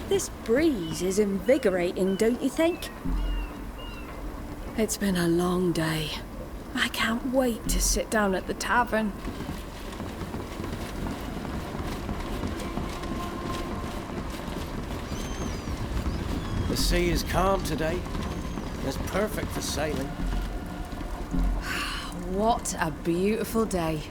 This breeze is invigorating, don't you think? It's been a long day. I can't wait to sit down at the tavern. The sea is calm today. It's perfect for sailing. What a beautiful day.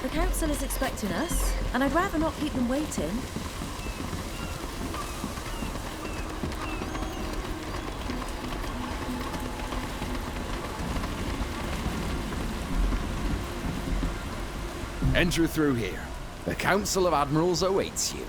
The council is expecting us, and I'd rather not keep them waiting. Enter through here. The Council of Admirals awaits you.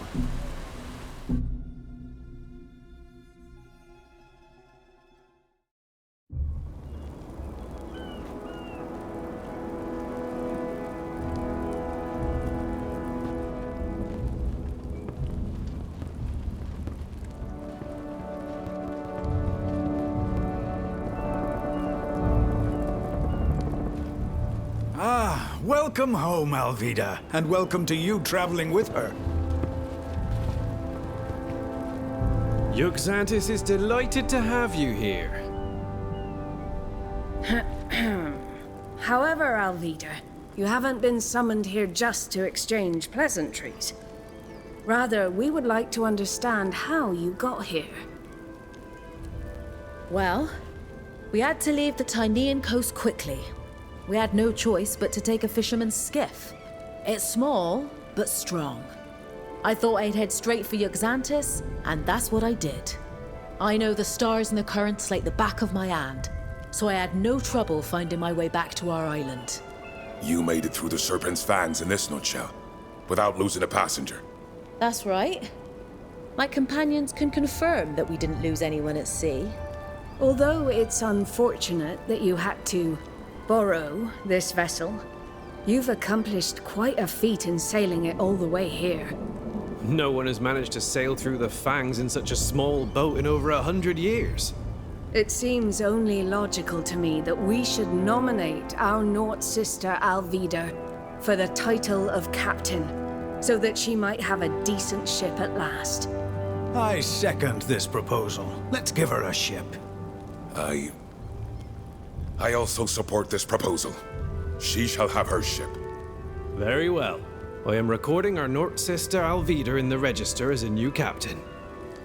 Welcome home, Alvida, and welcome to you traveling with her. Uxantis is delighted to have you here. However, Alvida, you haven't been summoned here just to exchange pleasantries. Rather, we would like to understand how you got here. Well, we had to leave the Tynean coast quickly. We had no choice but to take a fisherman's skiff. It's small, but strong. I thought I'd head straight for Uxantis, and that's what I did. I know the stars and the currents like the back of my hand, so I had no trouble finding my way back to our island. You made it through the Serpent's fans in this nutshell, without losing a passenger. That's right. My companions can confirm that we didn't lose anyone at sea. Although it's unfortunate that you had to borrow this vessel, you've accomplished quite a feat in sailing it all the way here. No one has managed to sail through the Fangs in such a small boat in over 100 years. It seems only logical to me that we should nominate our Nauts sister Alvida for the title of captain, so that she might have a decent ship at last. I second this proposal. Let's give her a ship. I also support this proposal. She shall have her ship. Very well. I am recording our Nauts sister Alvida in the register as a new captain.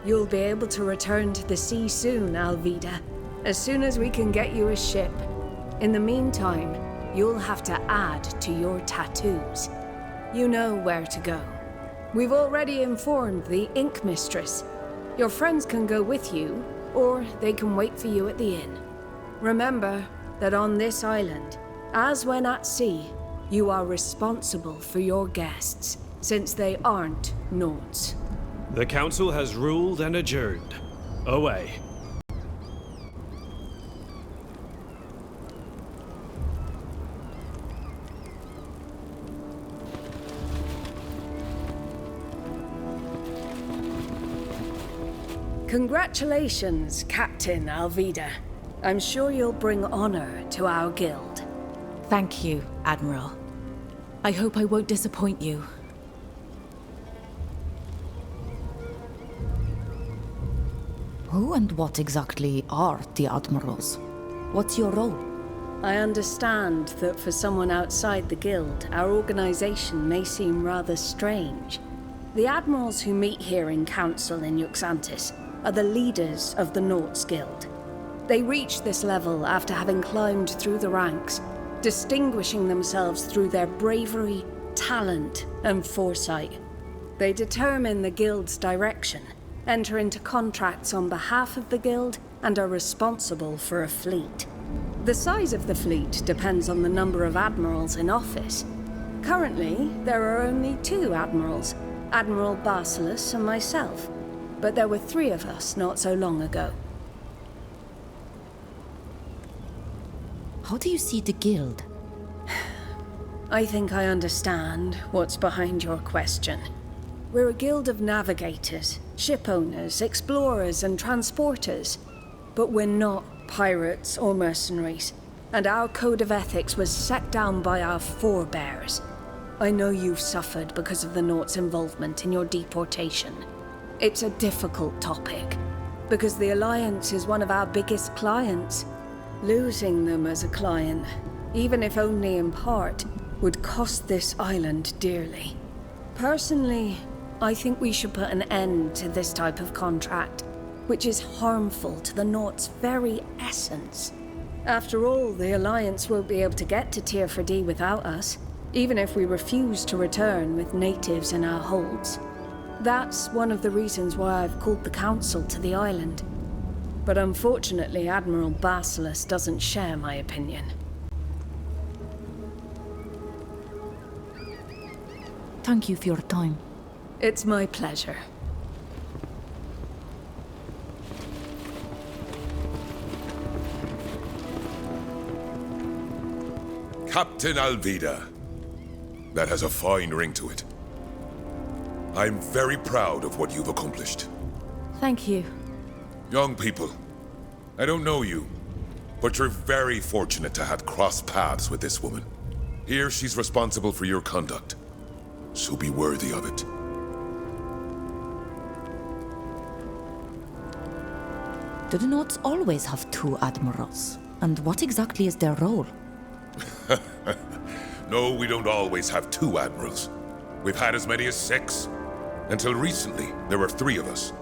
You'll be able to return to the sea soon, Alvida, as soon as we can get you a ship. In the meantime, you'll have to add to your tattoos. You know where to go. We've already informed the Ink Mistress. Your friends can go with you, or they can wait for you at the inn. Remember that on this island, as when at sea, you are responsible for your guests, since they aren't Nauts. The council has ruled and adjourned. Away. Congratulations, Captain Alvida. I'm sure you'll bring honor to our guild. Thank you, Admiral. I hope I won't disappoint you. Who and what exactly are the Admirals? What's your role? I understand that for someone outside the guild, our organization may seem rather strange. The Admirals who meet here in council in Uxantis are the leaders of the Nauts Guild. They reach this level after having climbed through the ranks, distinguishing themselves through their bravery, talent, and foresight. They determine the guild's direction, enter into contracts on behalf of the guild, and are responsible for a fleet. The size of the fleet depends on the number of admirals in office. Currently, there are only 2 admirals, Admiral Basilis and myself, but there were 3 of us not so long ago. How do you see the guild? I think I understand what's behind your question. We're a guild of navigators, ship owners, explorers, and transporters. But we're not pirates or mercenaries, and our code of ethics was set down by our forebears. I know you've suffered because of the Nauts' involvement in your deportation. It's a difficult topic, because the Alliance is one of our biggest clients. Losing them as a client, even if only in part, would cost this island dearly. Personally, I think we should put an end to this type of contract, which is harmful to the Nauts' very essence. After all, the Alliance won't be able to get to Tier 4D without us, even if we refuse to return with natives in our holds. That's one of the reasons why I've called the Council to the island. But unfortunately, Admiral Basilis doesn't share my opinion. Thank you for your time. It's my pleasure. Captain Alvida. That has a fine ring to it. I'm very proud of what you've accomplished. Thank you. Young people, I don't know you, but you're very fortunate to have crossed paths with this woman. Here she's responsible for your conduct, so be worthy of it. Do the Nauts always have 2 admirals? And what exactly is their role? No, we don't always have 2 admirals. We've had as many as 6. Until recently, there were 3 of us.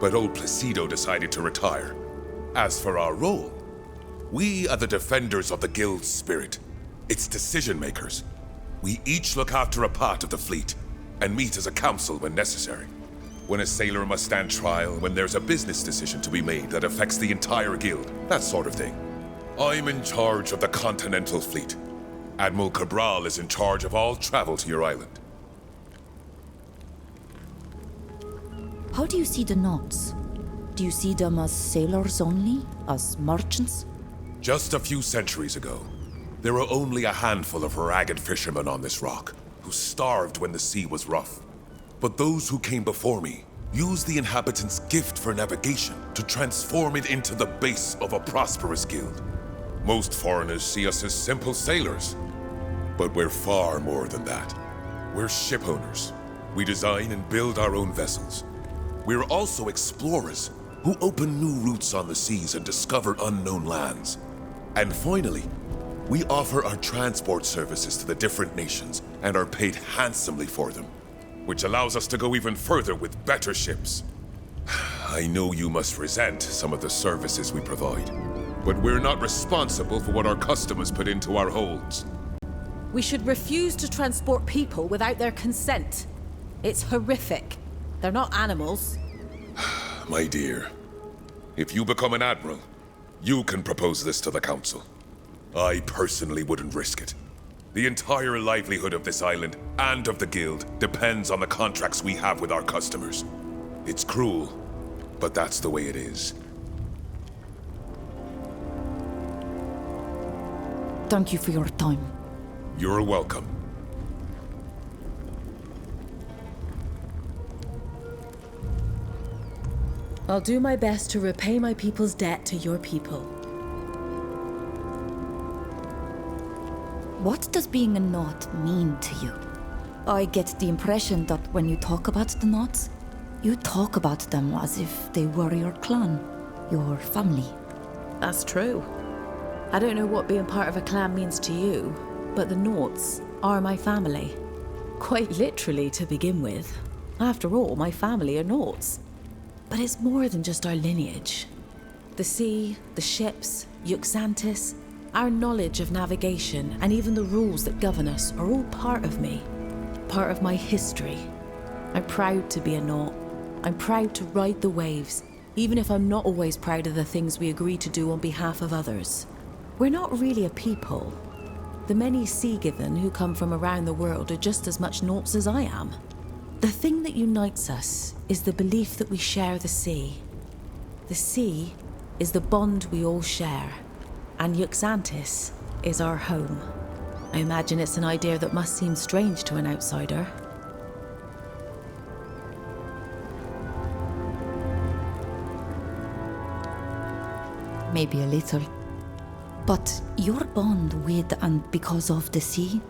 But old Placido decided to retire. As for our role, we are the defenders of the guild's spirit, its decision makers. We each look after a part of the fleet, and meet as a council when necessary. When a sailor must stand trial, when there's a business decision to be made that affects the entire guild, that sort of thing. I'm in charge of the Continental Fleet. Admiral Cabral is in charge of all travel to your island. How do you see the Nauts? Do you see them as sailors only? As merchants? Just a few centuries ago, there were only a handful of ragged fishermen on this rock, who starved when the sea was rough. But those who came before me used the inhabitants' gift for navigation to transform it into the base of a prosperous guild. Most foreigners see us as simple sailors, but we're far more than that. We're ship owners. We design and build our own vessels. We're also explorers who open new routes on the seas and discover unknown lands. And finally, we offer our transport services to the different nations and are paid handsomely for them, which allows us to go even further with better ships. I know you must resent some of the services we provide, but we're not responsible for what our customers put into our holds. We should refuse to transport people without their consent. It's horrific. They're not animals. My dear, if you become an admiral, you can propose this to the council. I personally wouldn't risk it. The entire livelihood of this island and of the guild depends on the contracts we have with our customers. It's cruel, but that's the way it is. Thank you for your time. You're welcome. I'll do my best to repay my people's debt to your people. What does being a Naut mean to you? I get the impression that when you talk about the Nauts, you talk about them as if they were your clan, your family. That's true. I don't know what being part of a clan means to you, but the Nauts are my family. Quite literally to begin with. After all, my family are Nauts. But it's more than just our lineage. The sea, the ships, Uxantis, our knowledge of navigation, and even the rules that govern us are all part of me. Part of my history. I'm proud to be a Naut. I'm proud to ride the waves, even if I'm not always proud of the things we agree to do on behalf of others. We're not really a people. The many Sea-given who come from around the world are just as much Nauts as I am. The thing that unites us is the belief that we share the sea. The sea is the bond we all share, and Uxantis is our home. I imagine it's an idea that must seem strange to an outsider. Maybe a little. But your bond with and because of the sea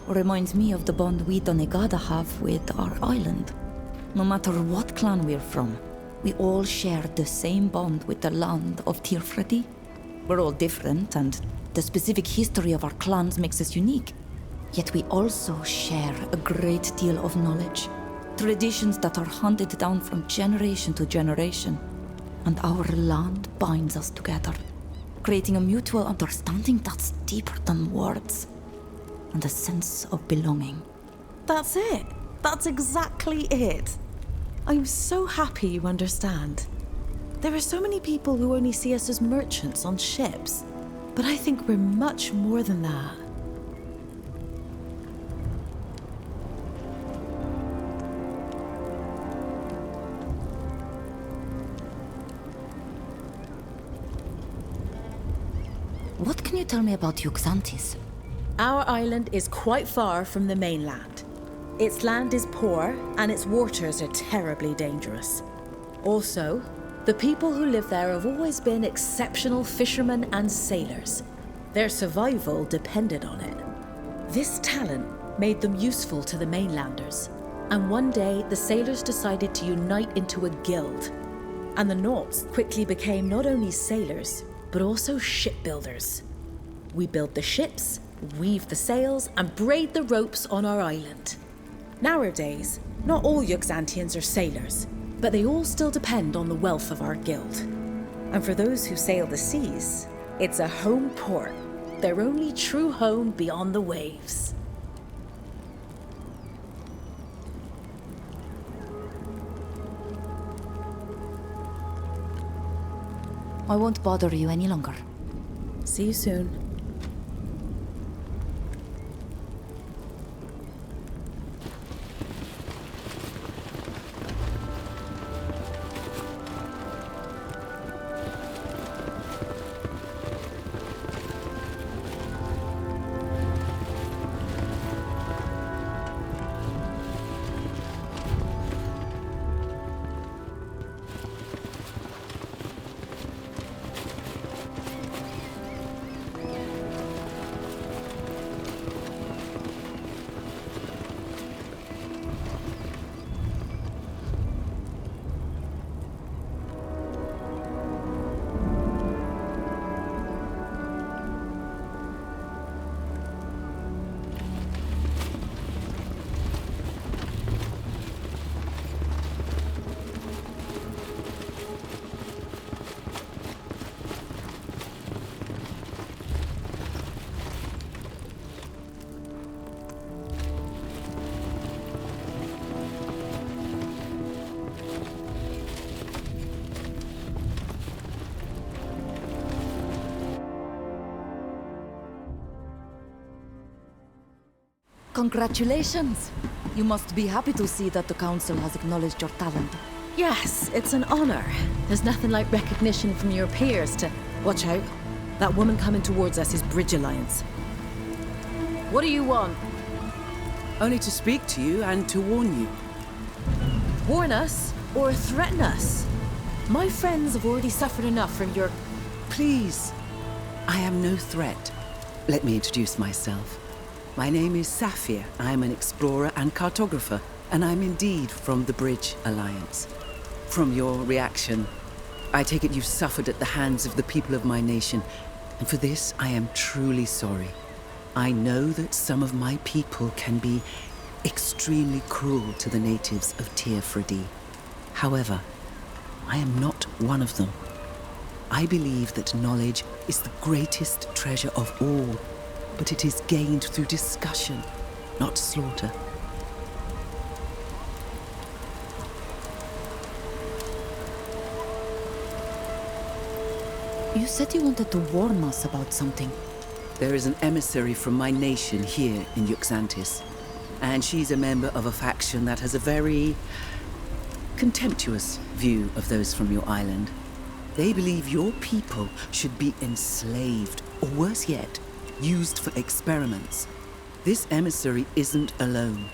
reminds me of the bond we Donegada have with our island. No matter what clan we're from, we all share the same bond with the land of Tirfredi. We're all different, and the specific history of our clans makes us unique. Yet we also share a great deal of knowledge, traditions that are handed down from generation to generation. And our land binds us together, creating a mutual understanding that's deeper than words, and a sense of belonging. That's it. That's exactly it. I'm so happy you understand. There are so many people who only see us as merchants on ships, but I think we're much more than that. What can you tell me about Uxantis? Our island is quite far from the mainland. Its land is poor, and its waters are terribly dangerous. Also, the people who live there have always been exceptional fishermen and sailors. Their survival depended on it. This talent made them useful to the mainlanders, and one day the sailors decided to unite into a guild. And the Nauts quickly became not only sailors, but also shipbuilders. We build the ships, weave the sails, and braid the ropes on our island. Nowadays, not all Uxantians are sailors, but they all still depend on the wealth of our guild. And for those who sail the seas, it's a home port, their only true home beyond the waves. I won't bother you any longer. See you soon. Congratulations! You must be happy to see that the Council has acknowledged your talent. Yes, it's an honor. There's nothing like recognition from your peers to... Watch out. That woman coming towards us is Bridge Alliance. What do you want? Only to speak to you and to warn you. Warn us or threaten us? My friends have already suffered enough from your... Please. I am no threat. Let me introduce myself. My name is Saphir. I am an explorer and cartographer, and I'm indeed from the Bridge Alliance. From your reaction, I take it you suffered at the hands of the people of my nation, and for this I am truly sorry. I know that some of my people can be extremely cruel to the natives of Tirfredi. However, I am not one of them. I believe that knowledge is the greatest treasure of all, but it is gained through discussion, not slaughter. You said you wanted to warn us about something. There is an emissary from my nation here in Uxantis, and she's a member of a faction that has a very contemptuous view of those from your island. They believe your people should be enslaved, or worse yet, used for experiments. This emissary isn't alone.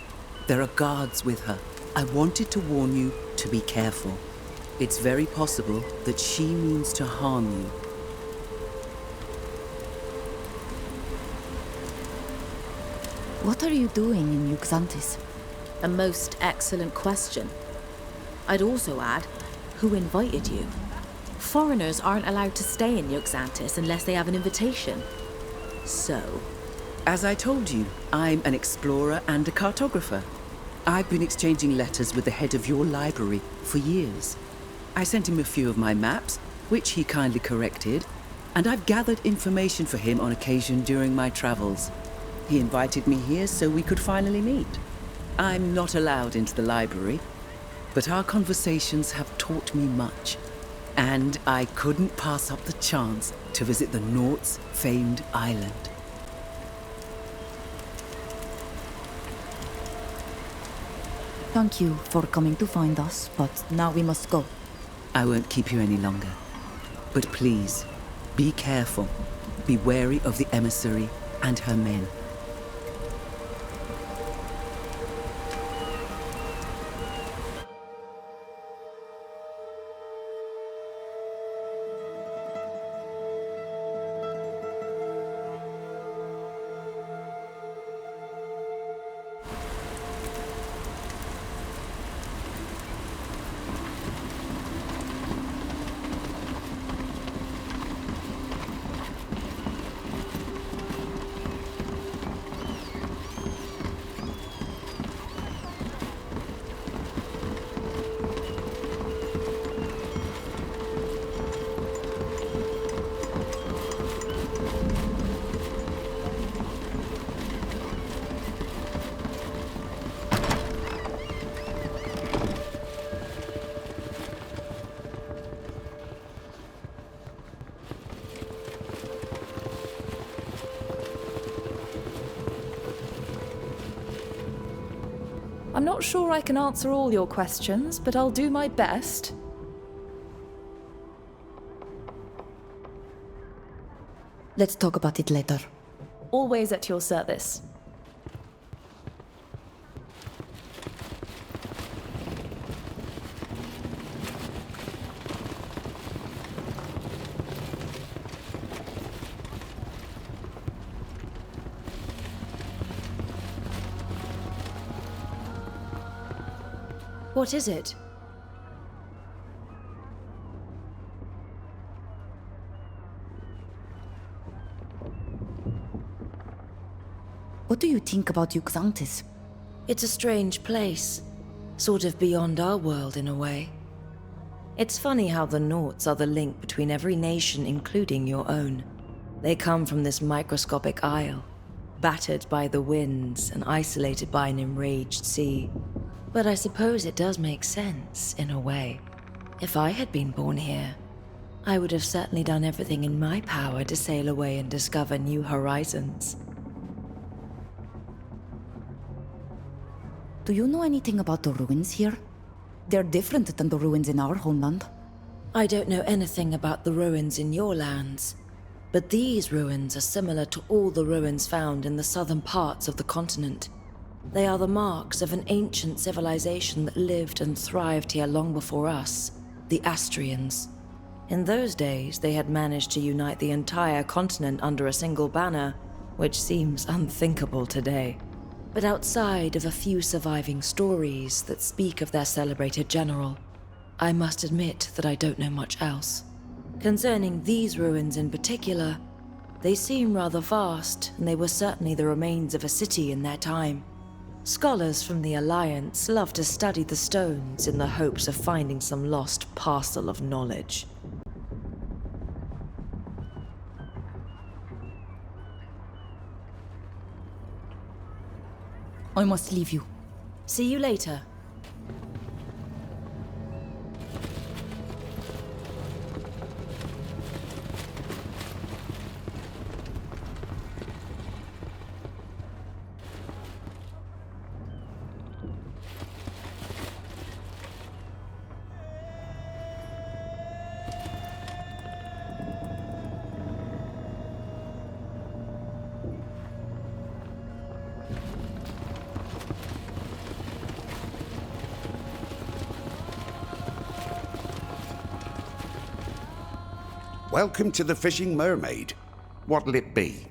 There are guards with her. I wanted to warn you to be careful. It's very possible that she means to harm you. What are you doing in Uxantis? A most excellent question. I'd also add, who invited you? Foreigners aren't allowed to stay in Uxantis unless they have an invitation. So, As I told you, I'm an explorer and a cartographer. I've been exchanging letters with the head of your library for years. I sent him a few of my maps, which he kindly corrected, and I've gathered information for him on occasion during my travels. He invited me here so we could finally meet. I'm not allowed into the library, but our conversations have taught me much, and I couldn't pass up the chance to visit the Nauts' famed island. Thank you for coming to find us, but now we must go. I won't keep you any longer. But please, be careful. Be wary of the emissary and her men. I'm not sure I can answer all your questions, but I'll do my best. Let's talk about it later. Always at your service. What is it? What do you think about Uxantis? It's a strange place. Sort of beyond our world in a way. It's funny how the Nauts are the link between every nation, including your own. They come from this microscopic isle, battered by the winds and isolated by an enraged sea. But I suppose it does make sense, in a way. If I had been born here, I would have certainly done everything in my power to sail away and discover new horizons. Do you know anything about the ruins here? They're different than the ruins in our homeland. I don't know anything about the ruins in your lands, but these ruins are similar to all the ruins found in the southern parts of the continent. They are the marks of an ancient civilization that lived and thrived here long before us, the Astrians. In those days, they had managed to unite the entire continent under a single banner, which seems unthinkable today. But outside of a few surviving stories that speak of their celebrated general, I must admit that I don't know much else. Concerning these ruins in particular, they seem rather vast, and they were certainly the remains of a city in their time. Scholars from the Alliance love to study the stones in the hopes of finding some lost parcel of knowledge. I must leave you. See you later. Welcome to the Fishing Mermaid. What'll it be?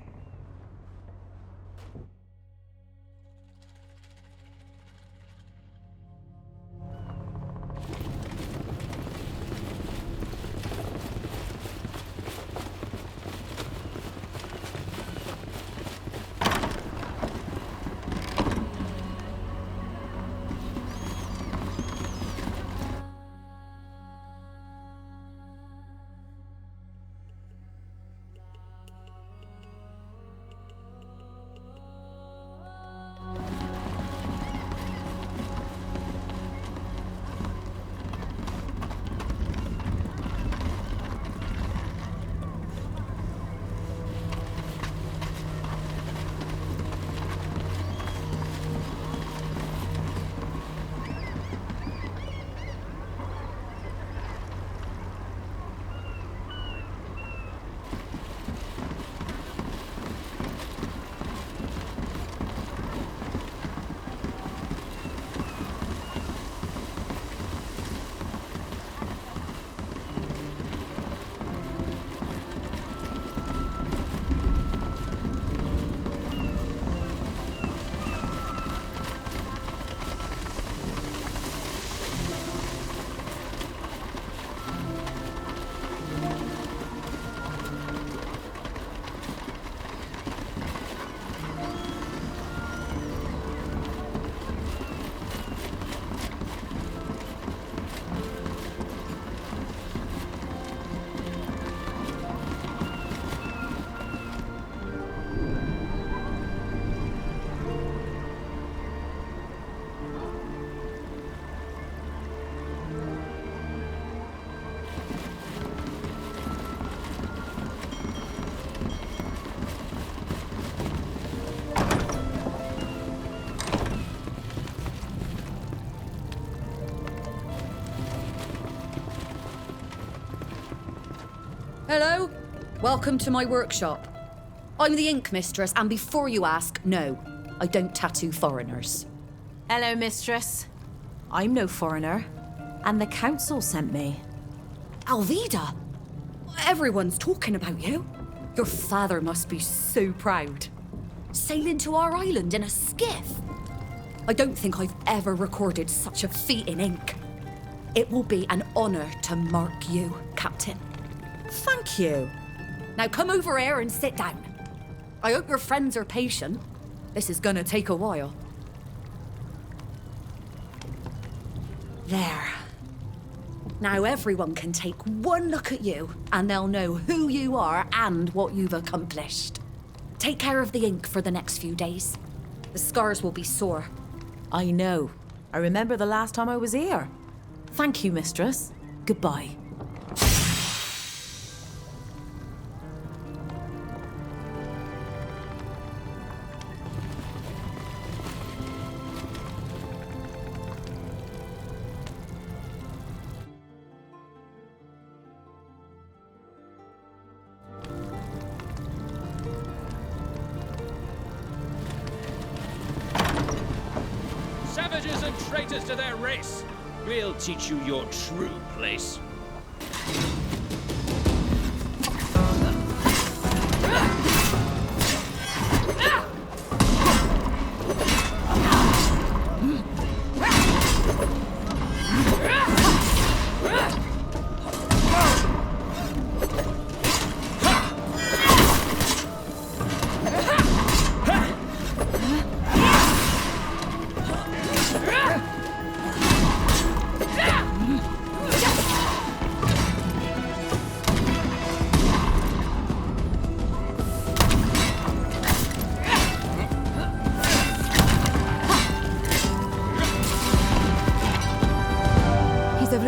Hello? Welcome to my workshop. I'm the Ink Mistress, and before you ask, no, I don't tattoo foreigners. Hello, mistress. I'm no foreigner, and the council sent me. Alvida? Everyone's talking about you. Your father must be so proud. Sailing to our island in a skiff. I don't think I've ever recorded such a feat in ink. It will be an honor to mark you, Captain. Thank you. Now come over here and sit down. I hope your friends are patient. This is gonna take a while. There. Now everyone can take one look at you, and they'll know who you are and what you've accomplished. Take care of the ink for the next few days. The scars will be sore. I know. I remember the last time I was here. Thank you, mistress. Goodbye. Savages and traitors to their race! We'll teach you your true place.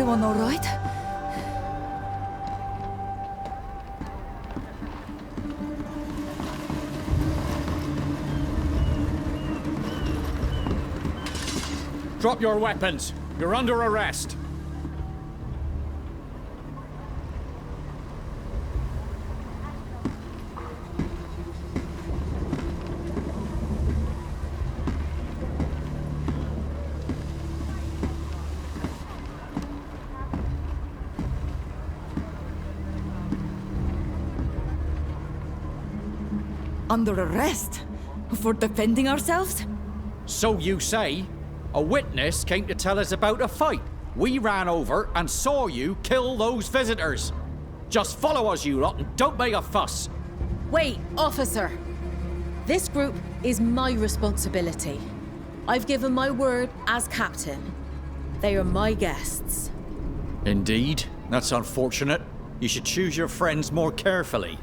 everyone all right? Drop your weapons. You're under arrest. Under arrest? For defending ourselves? So you say. A witness came to tell us about a fight. We ran over and saw you kill those visitors. Just follow us, you lot, and don't make a fuss. Wait, officer. This group is my responsibility. I've given my word as captain. They are my guests. Indeed. That's unfortunate. You should choose your friends more carefully.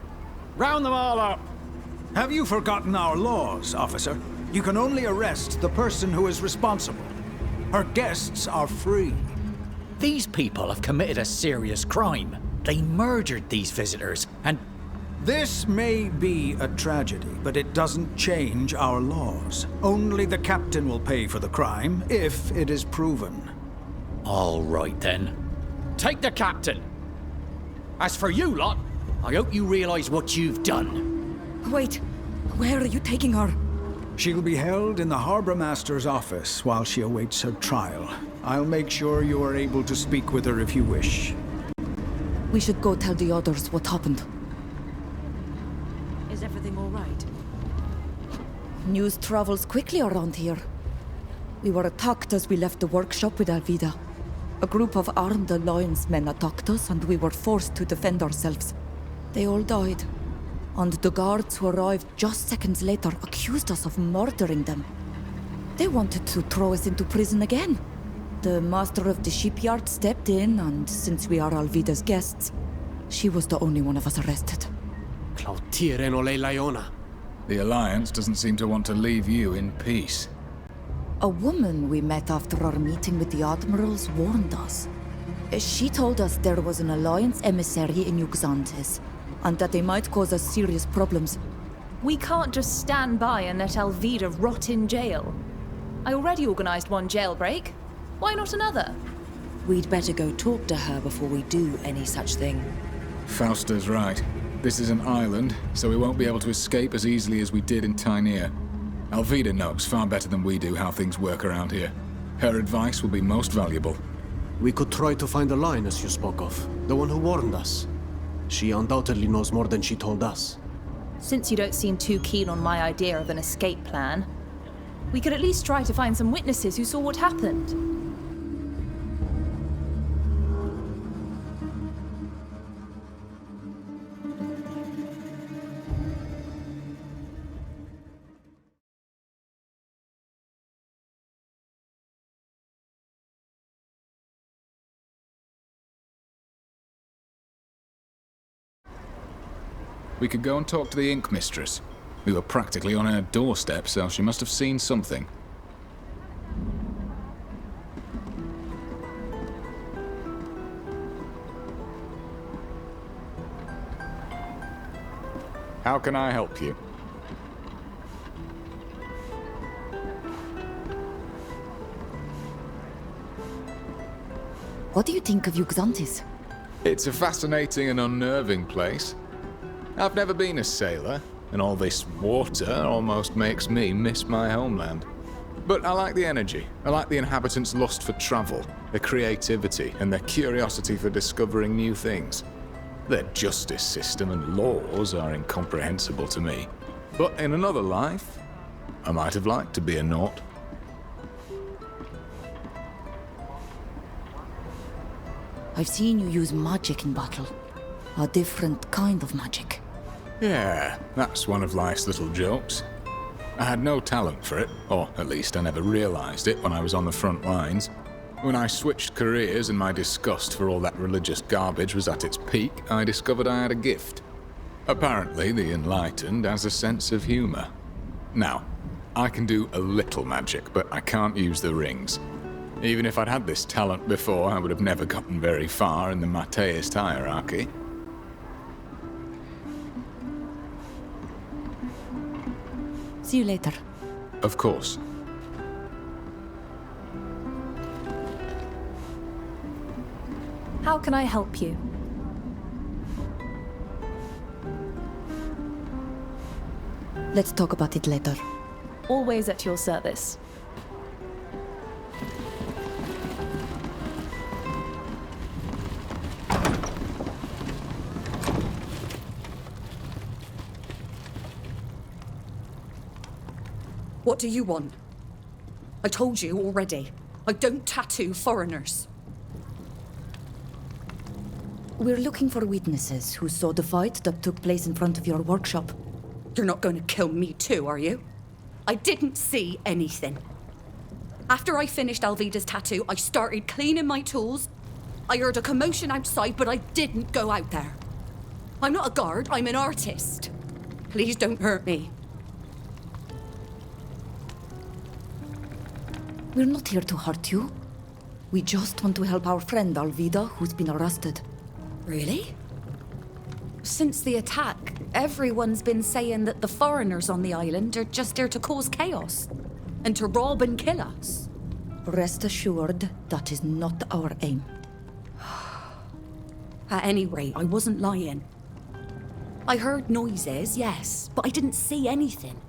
Round them all up! Have you forgotten our laws, officer? You can only arrest the person who is responsible. Our guests are free. These people have committed a serious crime. They murdered these visitors, and... This may be a tragedy, but it doesn't change our laws. Only the captain will pay for the crime, if it is proven. All right, then. Take the captain. As for you lot, I hope you realize what you've done. Wait, where are you taking her? She'll be held in the Harbor Master's office while she awaits her trial. I'll make sure you are able to speak with her if you wish. We should go tell the others what happened. Is everything all right? News travels quickly around here. We were attacked as we left the workshop with Alvida. A group of armed Alliance men attacked us and we were forced to defend ourselves. They all died. And the guards who arrived just seconds later accused us of murdering them. They wanted to throw us into prison again. The master of the shipyard stepped in, and since we are Alvida's guests, she was the only one of us arrested. The Alliance doesn't seem to want to leave you in peace. A woman we met after our meeting with the Admirals warned us. She told us there was an Alliance emissary in Uxantis, and that they might cause us serious problems. We can't just stand by and let Alvida rot in jail. I already organized one jailbreak. Why not another? We'd better go talk to her before we do any such thing. Fausta's right. This is an island, so we won't be able to escape as easily as we did in Tainir. Alvida knows far better than we do how things work around here. Her advice will be most valuable. We could try to find the lioness you spoke of, the one who warned us. She undoubtedly knows more than she told us. Since you don't seem too keen on my idea of an escape plan, we could at least try to find some witnesses who saw what happened. We could go and talk to the Ink Mistress. We were practically on her doorstep, so she must have seen something. How can I help you? What do you think of Uxantis? It's a fascinating and unnerving place. I've never been a sailor, and all this water almost makes me miss my homeland. But I like the energy. I like the inhabitants' lust for travel, their creativity, and their curiosity for discovering new things. Their justice system and laws are incomprehensible to me. But in another life, I might have liked to be a Naut. I've seen you use magic in battle. A different kind of magic. Yeah, that's one of life's little jokes. I had no talent for it, or at least I never realized it when I was on the front lines. When I switched careers and my disgust for all that religious garbage was at its peak, I discovered I had a gift. Apparently, the enlightened has a sense of humor. Now, I can do a little magic, but I can't use the rings. Even if I'd had this talent before, I would have never gotten very far in the Mateist hierarchy. See you later. Of course. How can I help you? Let's talk about it later. Always at your service. What do you want? I told you already. I don't tattoo foreigners. We're looking for witnesses who saw the fight that took place in front of your workshop. You're not going to kill me too, are you? I didn't see anything. After I finished Alvida's tattoo, I started cleaning my tools. I heard a commotion outside, but I didn't go out there. I'm not a guard, I'm an artist. Please don't hurt me. We're not here to hurt you. We just want to help our friend Alvida, who's been arrested. Really? Since the attack, everyone's been saying that the foreigners on the island are just there to cause chaos and to rob and kill us. Rest assured, that is not our aim. At any rate, I wasn't lying. I heard noises, yes, but I didn't see anything.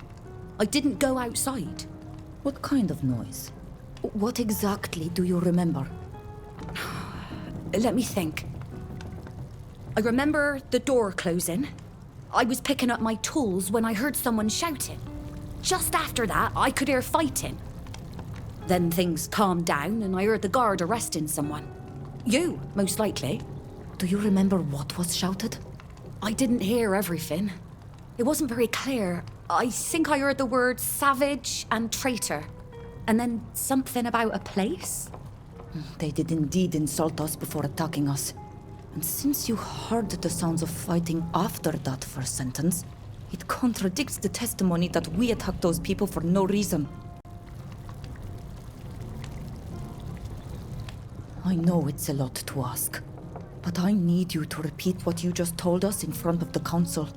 I didn't go outside. What kind of noise? What exactly do you remember? Let me think. I remember the door closing. I was picking up my tools when I heard someone shouting. Just after that, I could hear fighting. Then things calmed down and I heard the guard arresting someone. You, most likely. Do you remember what was shouted? I didn't hear everything. It wasn't very clear. I think I heard the words savage and traitor. And then something about a place? They did indeed insult us before attacking us. And since you heard the sounds of fighting after that first sentence, it contradicts the testimony that we attacked those people for no reason. I know it's a lot to ask, but I need you to repeat what you just told us in front of the council.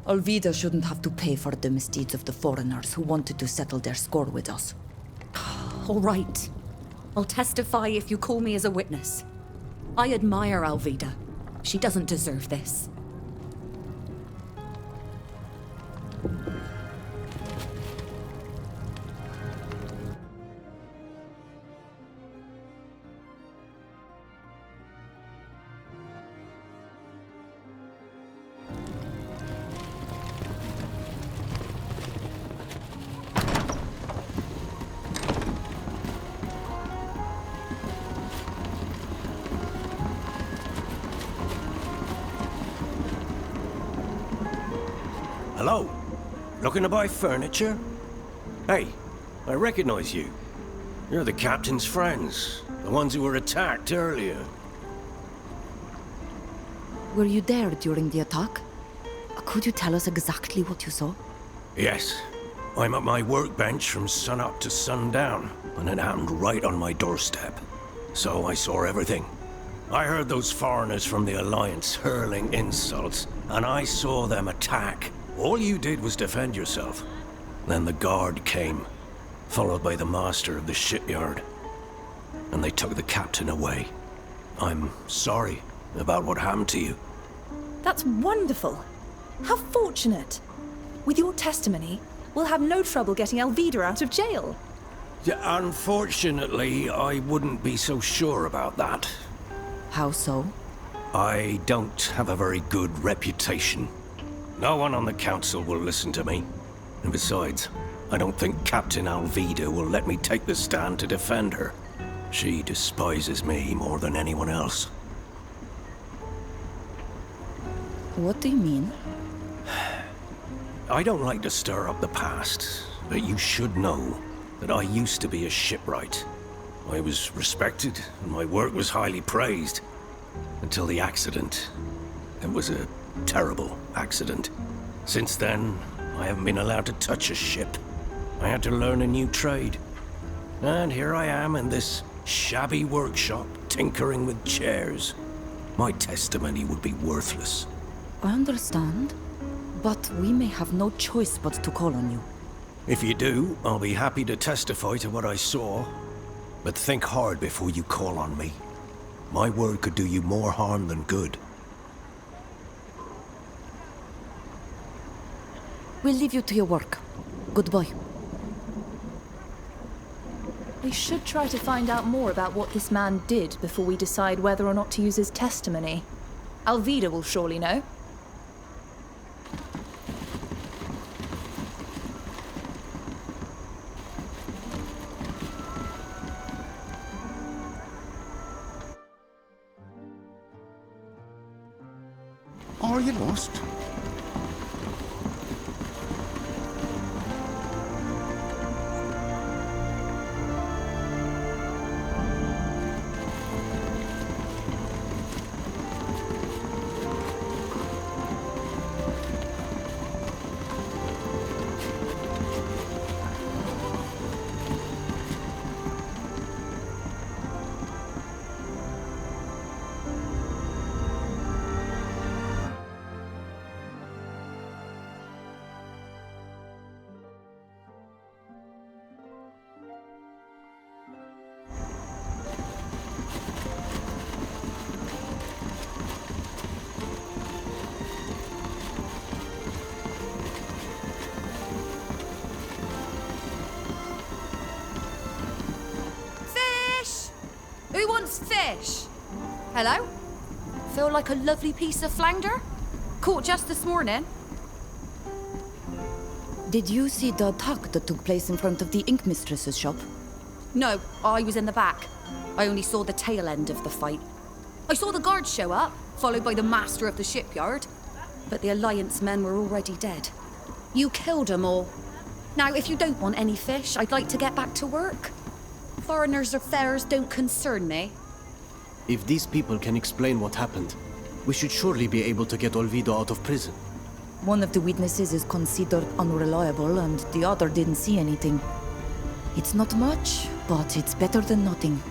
Alvida shouldn't have to pay for the misdeeds of the foreigners who wanted to settle their score with us. All right. I'll testify if you call me as a witness. I admire Alvida. She doesn't deserve this. Hello? Looking to buy furniture? Hey, I recognize you. You're the captain's friends. The ones who were attacked earlier. Were you there during the attack? Could you tell us exactly what you saw? Yes. I'm at my workbench from sunup to sundown, and it happened right on my doorstep. So I saw everything. I heard those foreigners from the Alliance hurling insults, and I saw them attack. All you did was defend yourself. Then the guard came, followed by the master of the shipyard. And they took the captain away. I'm sorry about what happened to you. That's wonderful. How fortunate. With your testimony, we'll have no trouble getting Alvida out of jail. Yeah, unfortunately, I wouldn't be so sure about that. How so? I don't have a very good reputation. No one on the council will listen to me. And besides, I don't think Captain Alvida will let me take the stand to defend her. She despises me more than anyone else. What do you mean? I don't like to stir up the past, but you should know that I used to be a shipwright. I was respected, and my work was highly praised. Until the accident. It was a terrible accident. Since then, I haven't been allowed to touch a ship. I had to learn a new trade. And here I am in this Shabby workshop, tinkering with chairs. My testimony would be worthless. I understand, but we may have no choice but to call on you. If you do, I'll be happy to testify to what I saw. But think hard before you call on me. My word could do you more harm than good. We'll leave you to your work. Goodbye. We should try to find out more about what this man did before we decide whether or not to use his testimony. Alvida will surely know. Are you lost? Who wants fish? Hello? Feel like a lovely piece of flounder? Caught just this morning. Did you see the attack that took place in front of the Ink Mistress's shop? No, I was in the back. I only saw the tail end of the fight. I saw the guards show up, followed by the master of the shipyard. But the Alliance men were already dead. You killed them all. Now, if you don't want any fish, I'd like to get back to work. Foreigners' affairs don't concern me. If these people can explain what happened, we should surely be able to get Olvido out of prison. One of the witnesses is considered unreliable and the other didn't see anything. It's not much, but it's better than nothing.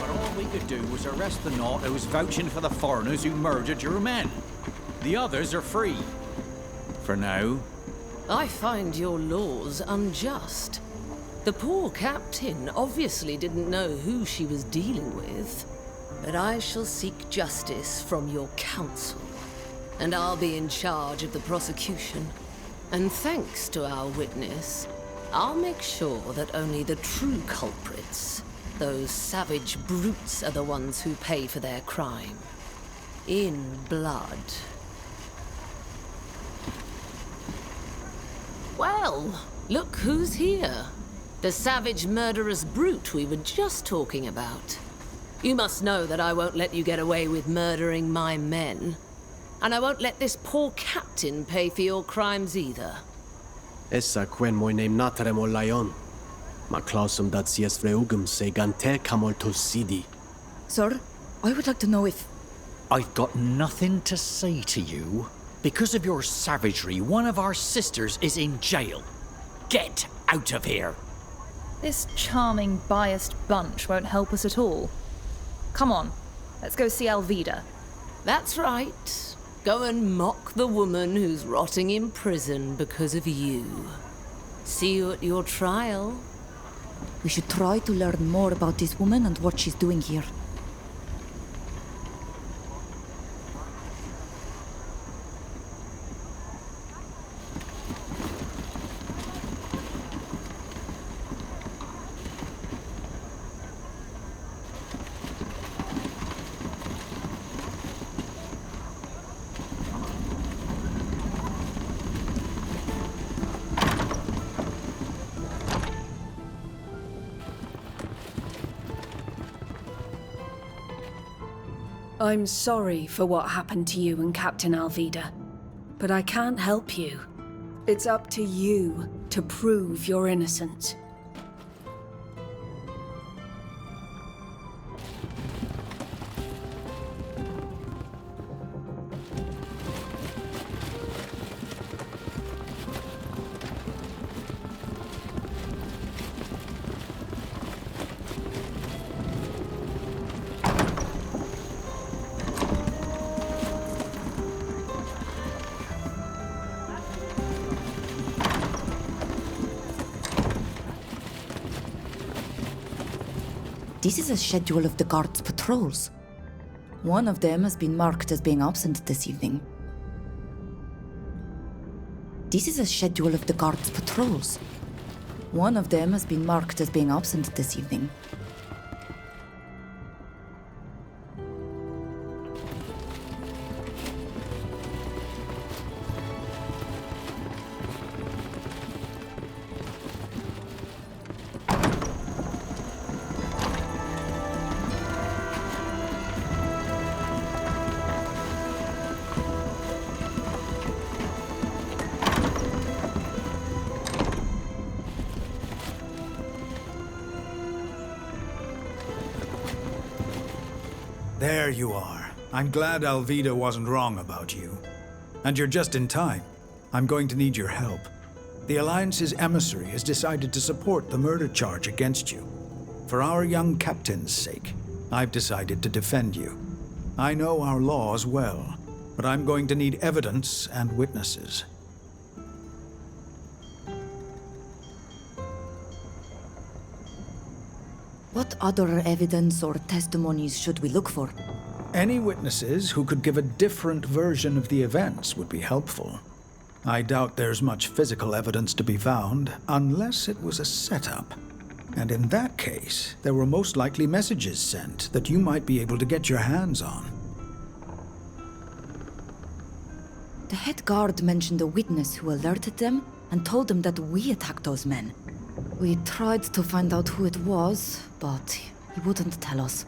But all we could do was arrest the Naut who was vouching for the foreigners who murdered your men. The others are free. For now. I find your laws unjust. The poor captain obviously didn't know who she was dealing with. But I shall seek justice from your council. And I'll be in charge of the prosecution. And thanks to our witness, I'll make sure that only the true culprits, those savage brutes, are the ones who pay for their crime. In blood. Well, look who's here. The savage murderous brute we were just talking about. You must know that I won't let you get away with murdering my men. And I won't let this poor captain pay for your crimes either. Essa quen moi name natremo lion. Ma clausum dat sies vreugum se gante camolto sidi. Sir, I would like to know if... I've got nothing to say to you. Because of your savagery, one of our sisters is in jail. Get out of here! This charming, biased bunch won't help us at all. Come on, let's go see Alvida. That's right. Go and mock the woman who's rotting in prison because of you. See you at your trial. We should try to learn more about this woman and what she's doing here. I'm sorry for what happened to you and Captain Alvida, but I can't help you. It's up to you to prove your innocence. This is a schedule of the guards' patrols. One of them has been marked as being absent this evening. This is a schedule of the guards' patrols. One of them has been marked as being absent this evening. There you are. I'm glad Alvida wasn't wrong about you. And you're just in time. I'm going to need your help. The Alliance's emissary has decided to support the murder charge against you. For our young captain's sake, I've decided to defend you. I know our laws well, but I'm going to need evidence and witnesses. What other evidence or testimonies should we look for? Any witnesses who could give a different version of the events would be helpful. I doubt there's much physical evidence to be found, unless it was a setup. And in that case, there were most likely messages sent that you might be able to get your hands on. The head guard mentioned a witness who alerted them and told them that we attacked those men. We tried to find out who it was, but he wouldn't tell us.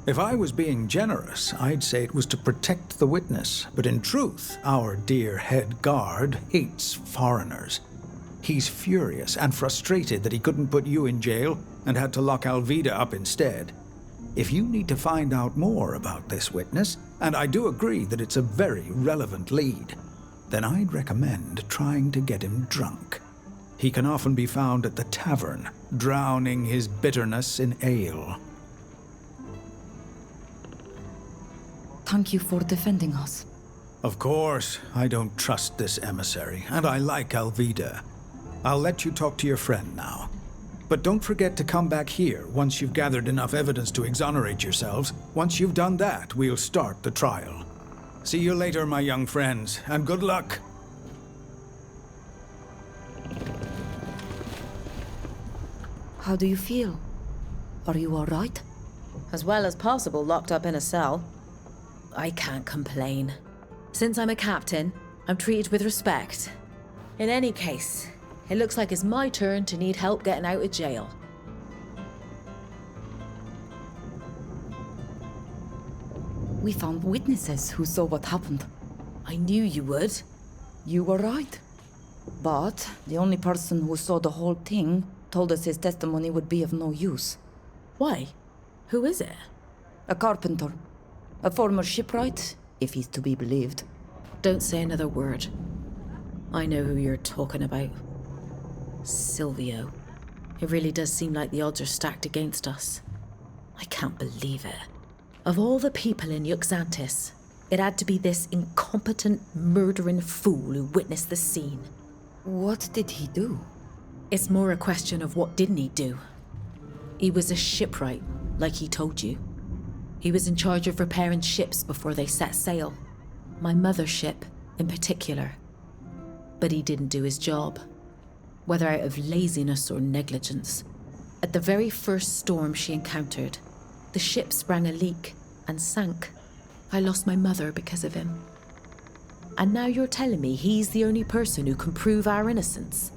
If I was being generous, I'd say it was to protect the witness, but in truth, our dear head guard hates foreigners. He's furious and frustrated that he couldn't put you in jail and had to lock Alvida up instead. If you need to find out more about this witness, and I do agree that it's a very relevant lead, then I'd recommend trying to get him drunk. He can often be found at the tavern, drowning his bitterness in ale. Thank you for defending us. Of course, I don't trust this emissary, and I like Alvida. I'll let you talk to your friend now. But don't forget to come back here once you've gathered enough evidence to exonerate yourselves. Once you've done that, we'll start the trial. See you later, my young friends, and good luck. How do you feel? Are you all right? As well as possible, locked up in a cell. I can't complain. Since I'm a captain, I'm treated with respect. In any case, it looks like it's my turn to need help getting out of jail. We found witnesses who saw what happened. I knew you would. You were right. But the only person who saw the whole thing told us his testimony would be of no use. Why? Who is it? A carpenter. A former shipwright, if he's to be believed. Don't say another word. I know who you're talking about. Silvio. It really does seem like the odds are stacked against us. I can't believe it. Of all the people in Uxantis, it had to be this incompetent, murdering fool who witnessed the scene. What did he do? It's more a question of what didn't he do. He was a shipwright, like he told you. He was in charge of repairing ships before they set sail. My mother's ship, in particular. But he didn't do his job. Whether out of laziness or negligence. At the very first storm she encountered, the ship sprang a leak and sank. I lost my mother because of him. And now you're telling me he's the only person who can prove our innocence?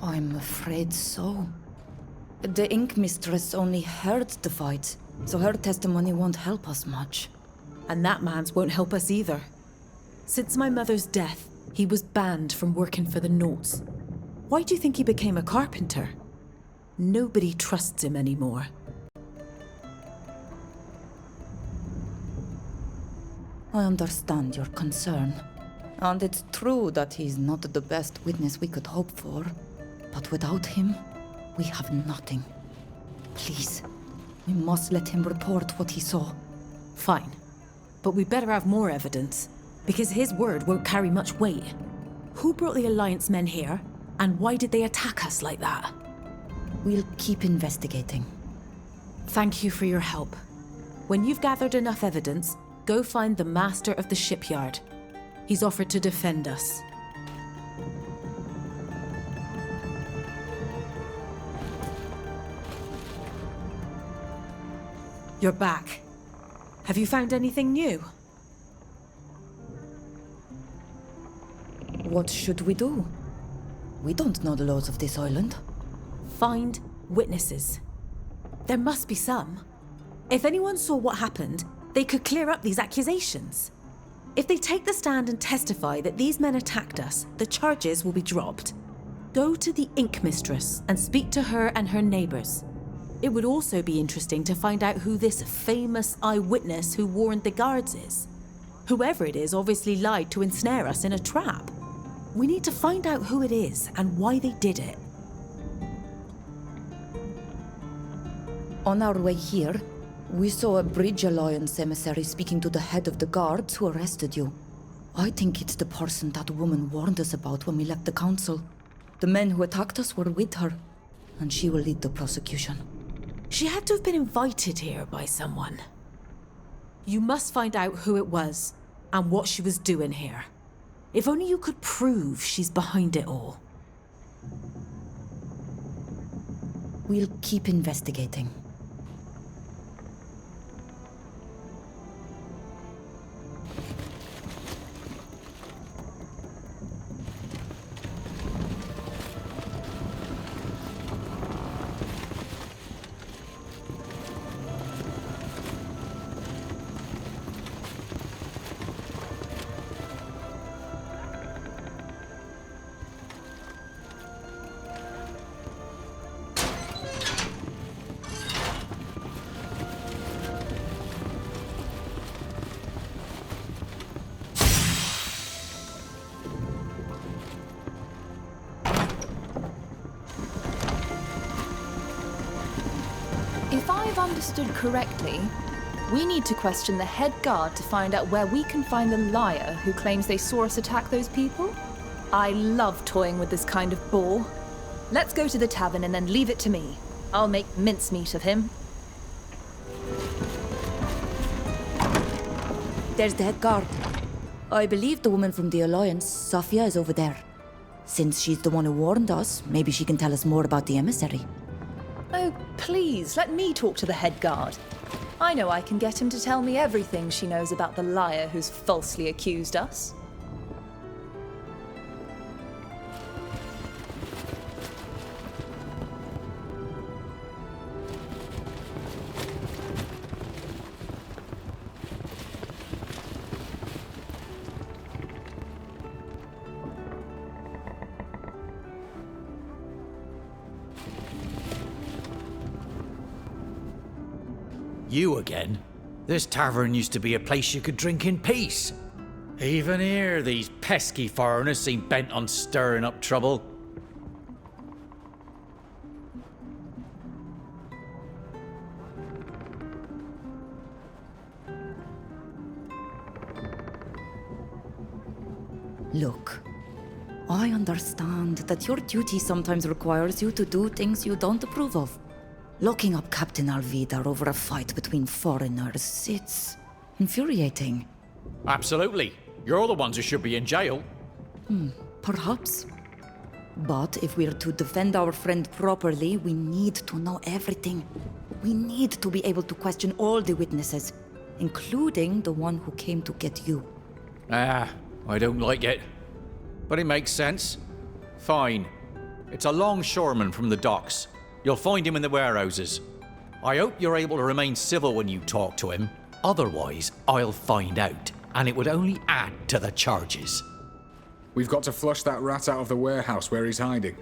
I'm afraid so. The Ink Mistress only heard the fight, so her testimony won't help us much. And that man's won't help us either. Since my mother's death, he was banned from working for the Nauts. Why do you think he became a carpenter? Nobody trusts him anymore. I understand your concern. And it's true that he's not the best witness we could hope for. But without him, we have nothing. Please, we must let him report what he saw. Fine. But we better have more evidence, because his word won't carry much weight. Who brought the Alliance men here, and why did they attack us like that? We'll keep investigating. Thank you for your help. When you've gathered enough evidence, go find the master of the shipyard. He's offered to defend us. You're back. Have you found anything new? What should we do? We don't know the laws of this island. Find witnesses. There must be some. If anyone saw what happened, they could clear up these accusations. If they take the stand and testify that these men attacked us, the charges will be dropped. Go to the Ink Mistress and speak to her and her neighbors. It would also be interesting to find out who this famous eyewitness who warned the guards is. Whoever it is obviously lied to ensnare us in a trap. We need to find out who it is and why they did it. On our way here, we saw a Bridge Alliance emissary speaking to the head of the guards who arrested you. I think it's the person that woman warned us about when we left the council. The men who attacked us were with her, and she will lead the prosecution. She had to have been invited here by someone. You must find out who it was and what she was doing here. If only you could prove she's behind it all. We'll keep investigating. If I've understood correctly, we need to question the head guard to find out where we can find the liar who claims they saw us attack those people. I love toying with this kind of ball. Let's go to the tavern and then leave it to me. I'll make mincemeat of him. There's the head guard. I believe the woman from the Alliance, Safia, is over there. Since she's the one who warned us, maybe she can tell us more about the emissary. Oh, please, let me talk to the head guard. I know I can get him to tell me everything she knows about the liar who's falsely accused us. You again? This tavern used to be a place you could drink in peace. Even here, these pesky foreigners seem bent on stirring up trouble. Look, I understand that your duty sometimes requires you to do things you don't approve of. Locking up Captain Alvida over a fight between foreigners, it's infuriating. Absolutely. You're the ones who should be in jail. Perhaps. But if we're to defend our friend properly, we need to know everything. We need to be able to question all the witnesses, including the one who came to get you. I don't like it. But it makes sense. Fine. It's a longshoreman from the docks. You'll find him in the warehouses. I hope you're able to remain civil when you talk to him. Otherwise, I'll find out, and it would only add to the charges. We've got to flush that rat out of the warehouse where he's hiding.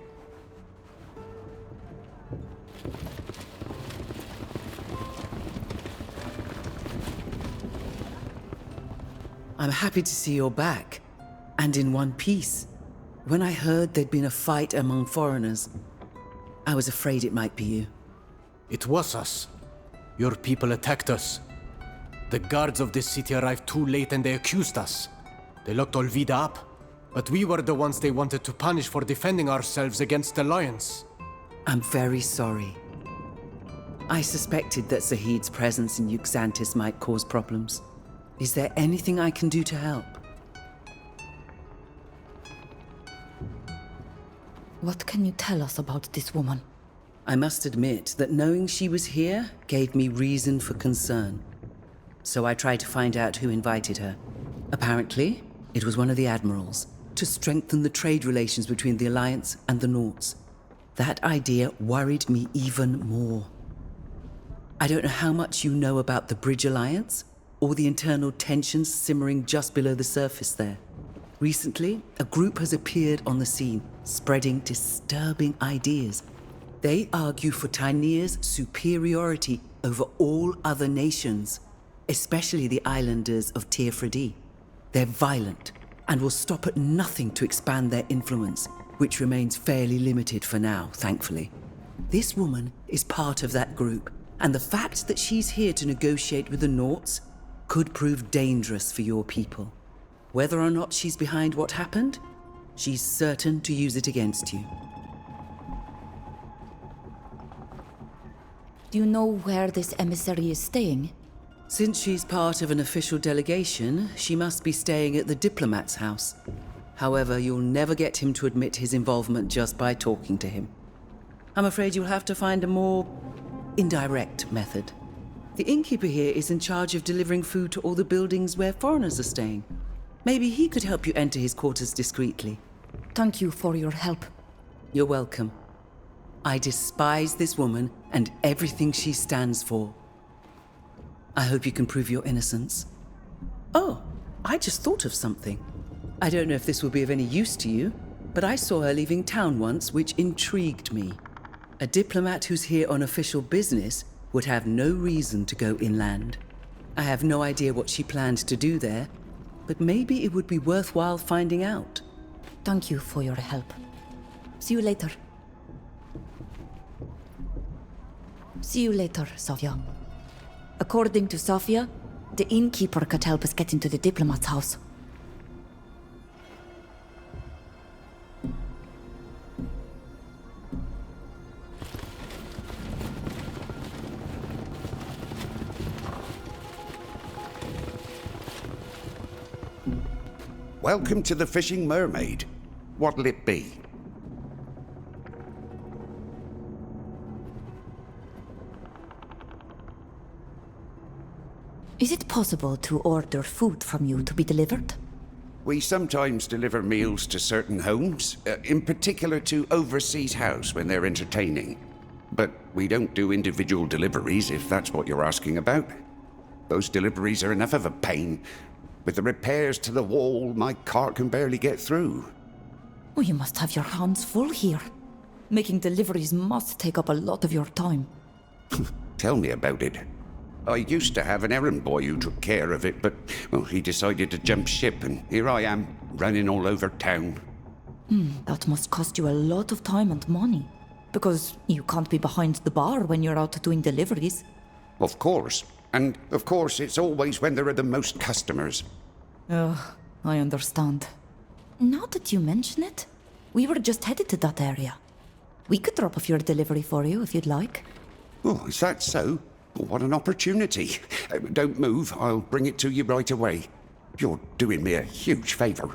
I'm happy to see you're back, and in one piece. When I heard there'd been a fight among foreigners, I was afraid it might be you. It was us. Your people attacked us. The guards of this city arrived too late and they accused us. They locked Olvida up, but we were the ones they wanted to punish for defending ourselves against the Alliance. I'm very sorry. I suspected that Zahid's presence in Uxantis might cause problems. Is there anything I can do to help? What can you tell us about this woman? I must admit that knowing she was here gave me reason for concern. So I tried to find out who invited her. Apparently, it was one of the Admirals, to strengthen the trade relations between the Alliance and the Nauts. That idea worried me even more. I don't know how much you know about the Bridge Alliance, or the internal tensions simmering just below the surface there. Recently, a group has appeared on the scene, spreading disturbing ideas. They argue for Tyneir's superiority over all other nations, especially the islanders of Teofredi. They're violent and will stop at nothing to expand their influence, which remains fairly limited for now, thankfully. This woman is part of that group, and the fact that she's here to negotiate with the Nauts could prove dangerous for your people. Whether or not she's behind what happened, she's certain to use it against you. Do you know where this emissary is staying? Since she's part of an official delegation, she must be staying at the diplomat's house. However, you'll never get him to admit his involvement just by talking to him. I'm afraid you'll have to find a more indirect method. The innkeeper here is in charge of delivering food to all the buildings where foreigners are staying. Maybe he could help you enter his quarters discreetly. Thank you for your help. You're welcome. I despise this woman and everything she stands for. I hope you can prove your innocence. Oh, I just thought of something. I don't know if this will be of any use to you, but I saw her leaving town once, which intrigued me. A diplomat who's here on official business would have no reason to go inland. I have no idea what she planned to do there, but maybe it would be worthwhile finding out. Thank you for your help. See you later. See you later, Sofia. According to Sofia, the innkeeper could help us get into the diplomat's house. Welcome to the Fishing Mermaid. What'll it be? Is it possible to order food from you to be delivered? We sometimes deliver meals to certain homes, in particular to Overseas House when they're entertaining. But we don't do individual deliveries, if that's what you're asking about. Those deliveries are enough of a pain. With the repairs to the wall, my cart can barely get through. Oh, you must have your hands full here. Making deliveries must take up a lot of your time. Tell me about it. I used to have an errand boy who took care of it, but, well, he decided to jump ship, and here I am, running all over town. That must cost you a lot of time and money. Because you can't be behind the bar when you're out doing deliveries. Of course. And, of course, it's always when there are the most customers. Oh, I understand. Now that you mention it, we were just headed to that area. We could drop off your delivery for you if you'd like. Oh, is that so? What an opportunity. Don't move, I'll bring it to you right away. You're doing me a huge favor.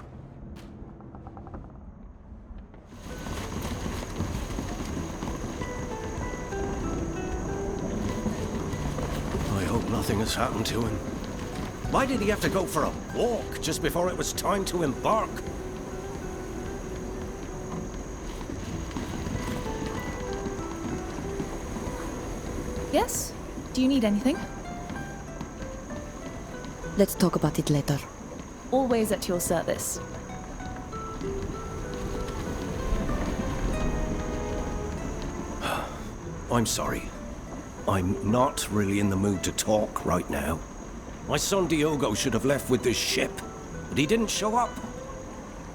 I hope nothing has happened to him. Why did he have to go for a walk just before it was time to embark? Yes? Do you need anything? Let's talk about it later. Always at your service. I'm sorry. I'm not really in the mood to talk right now. My son Diogo should have left with this ship, but he didn't show up.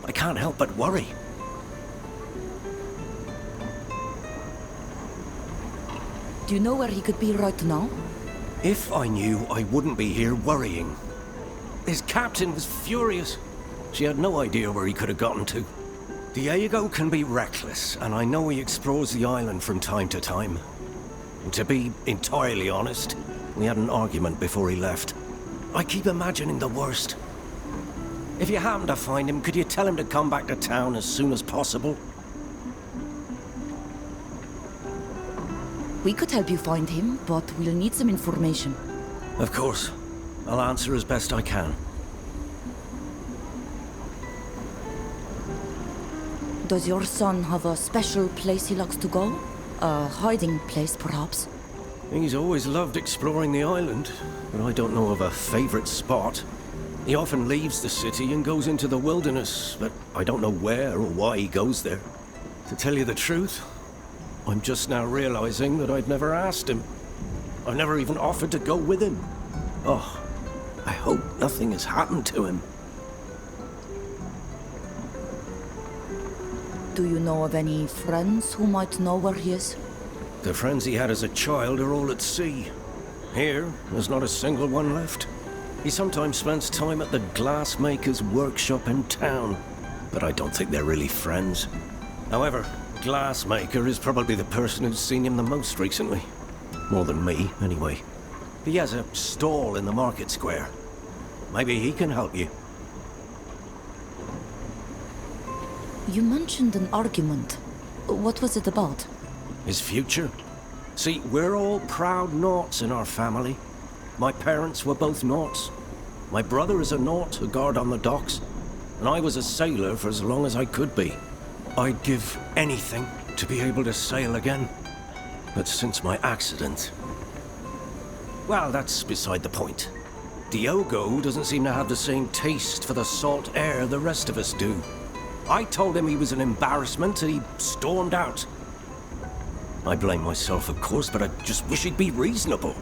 I can't help but worry. Do you know where he could be right now? If I knew, I wouldn't be here worrying. His captain was furious. She had no idea where he could have gotten to. Diego can be reckless, and I know he explores the island from time to time. To be entirely honest, we had an argument before he left. I keep imagining the worst. If you happen to find him, could you tell him to come back to town as soon as possible? We could help you find him, but we'll need some information. Of course. I'll answer as best I can. Does your son have a special place he likes to go? A hiding place, perhaps? He's always loved exploring the island, but I don't know of a favorite spot. He often leaves the city and goes into the wilderness, but I don't know where or why he goes there. To tell you the truth, I'm just now realizing that I'd never asked him. I've never even offered to go with him. Oh, I hope nothing has happened to him. Do you know of any friends who might know where he is? The friends he had as a child are all at sea. Here, there's not a single one left. He sometimes spends time at the glassmaker's workshop in town, but I don't think they're really friends. However, glassmaker is probably the person who's seen him the most recently. More than me, anyway. He has a stall in the market square. Maybe he can help you. You mentioned an argument. What was it about? His future? See, we're all proud Nauts in our family. My parents were both Nauts. My brother is a Naut, a guard on the docks, and I was a sailor for as long as I could be. I'd give anything to be able to sail again. But since my accident... Well, that's beside the point. Diogo doesn't seem to have the same taste for the salt air the rest of us do. I told him he was an embarrassment and he stormed out. I blame myself, of course, but I just wish he'd be reasonable.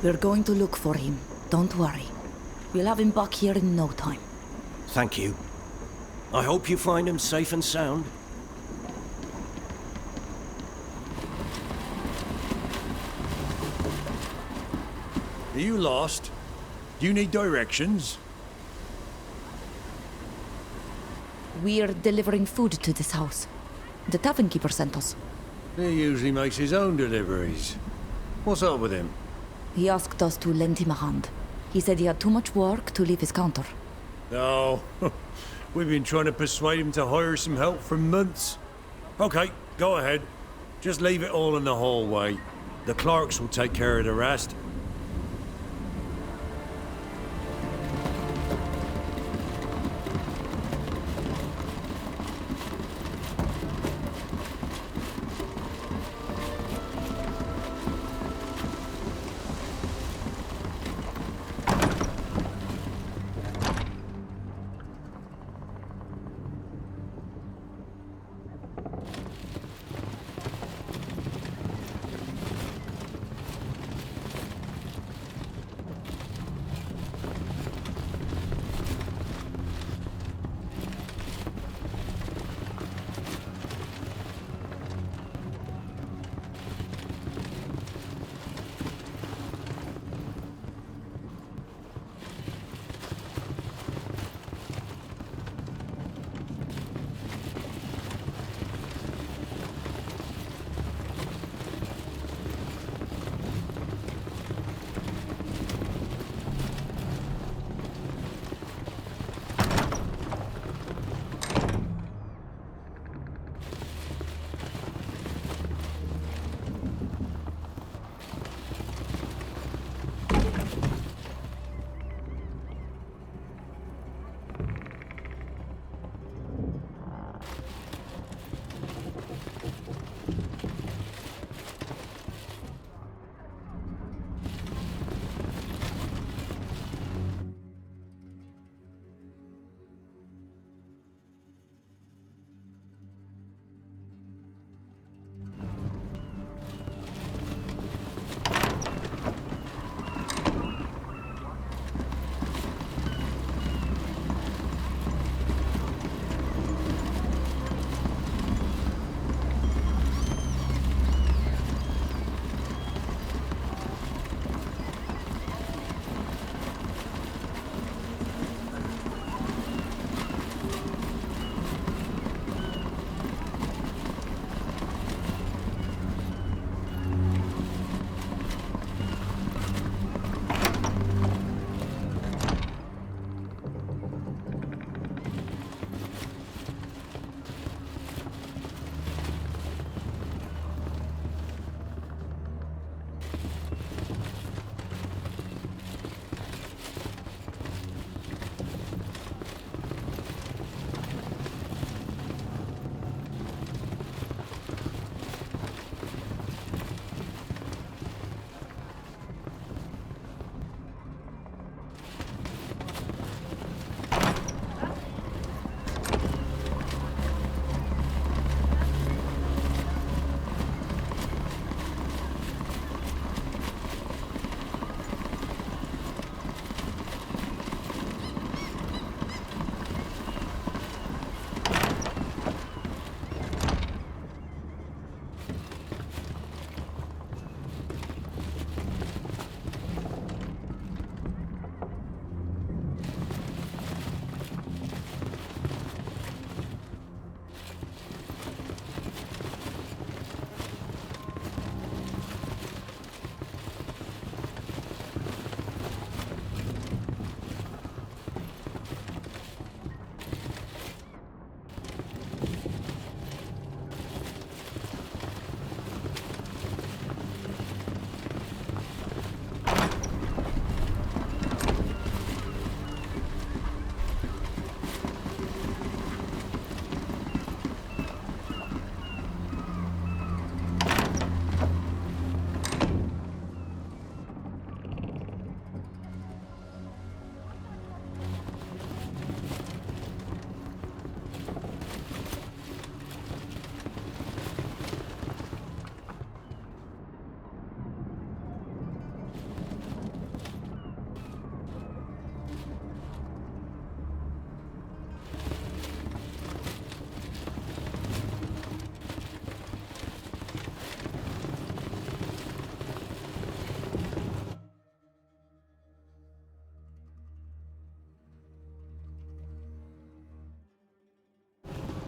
We're going to look for him. Don't worry. We'll have him back here in no time. Thank you. I hope you find him safe and sound. Are you lost? Do you need directions? We're delivering food to this house. The tavern keeper sent us. He usually makes his own deliveries. What's up with him? He asked us to lend him a hand. He said he had too much work to leave his counter. No. We've been trying to persuade him to hire some help for months. Okay, go ahead. Just leave it all in the hallway. The clerks will take care of the rest.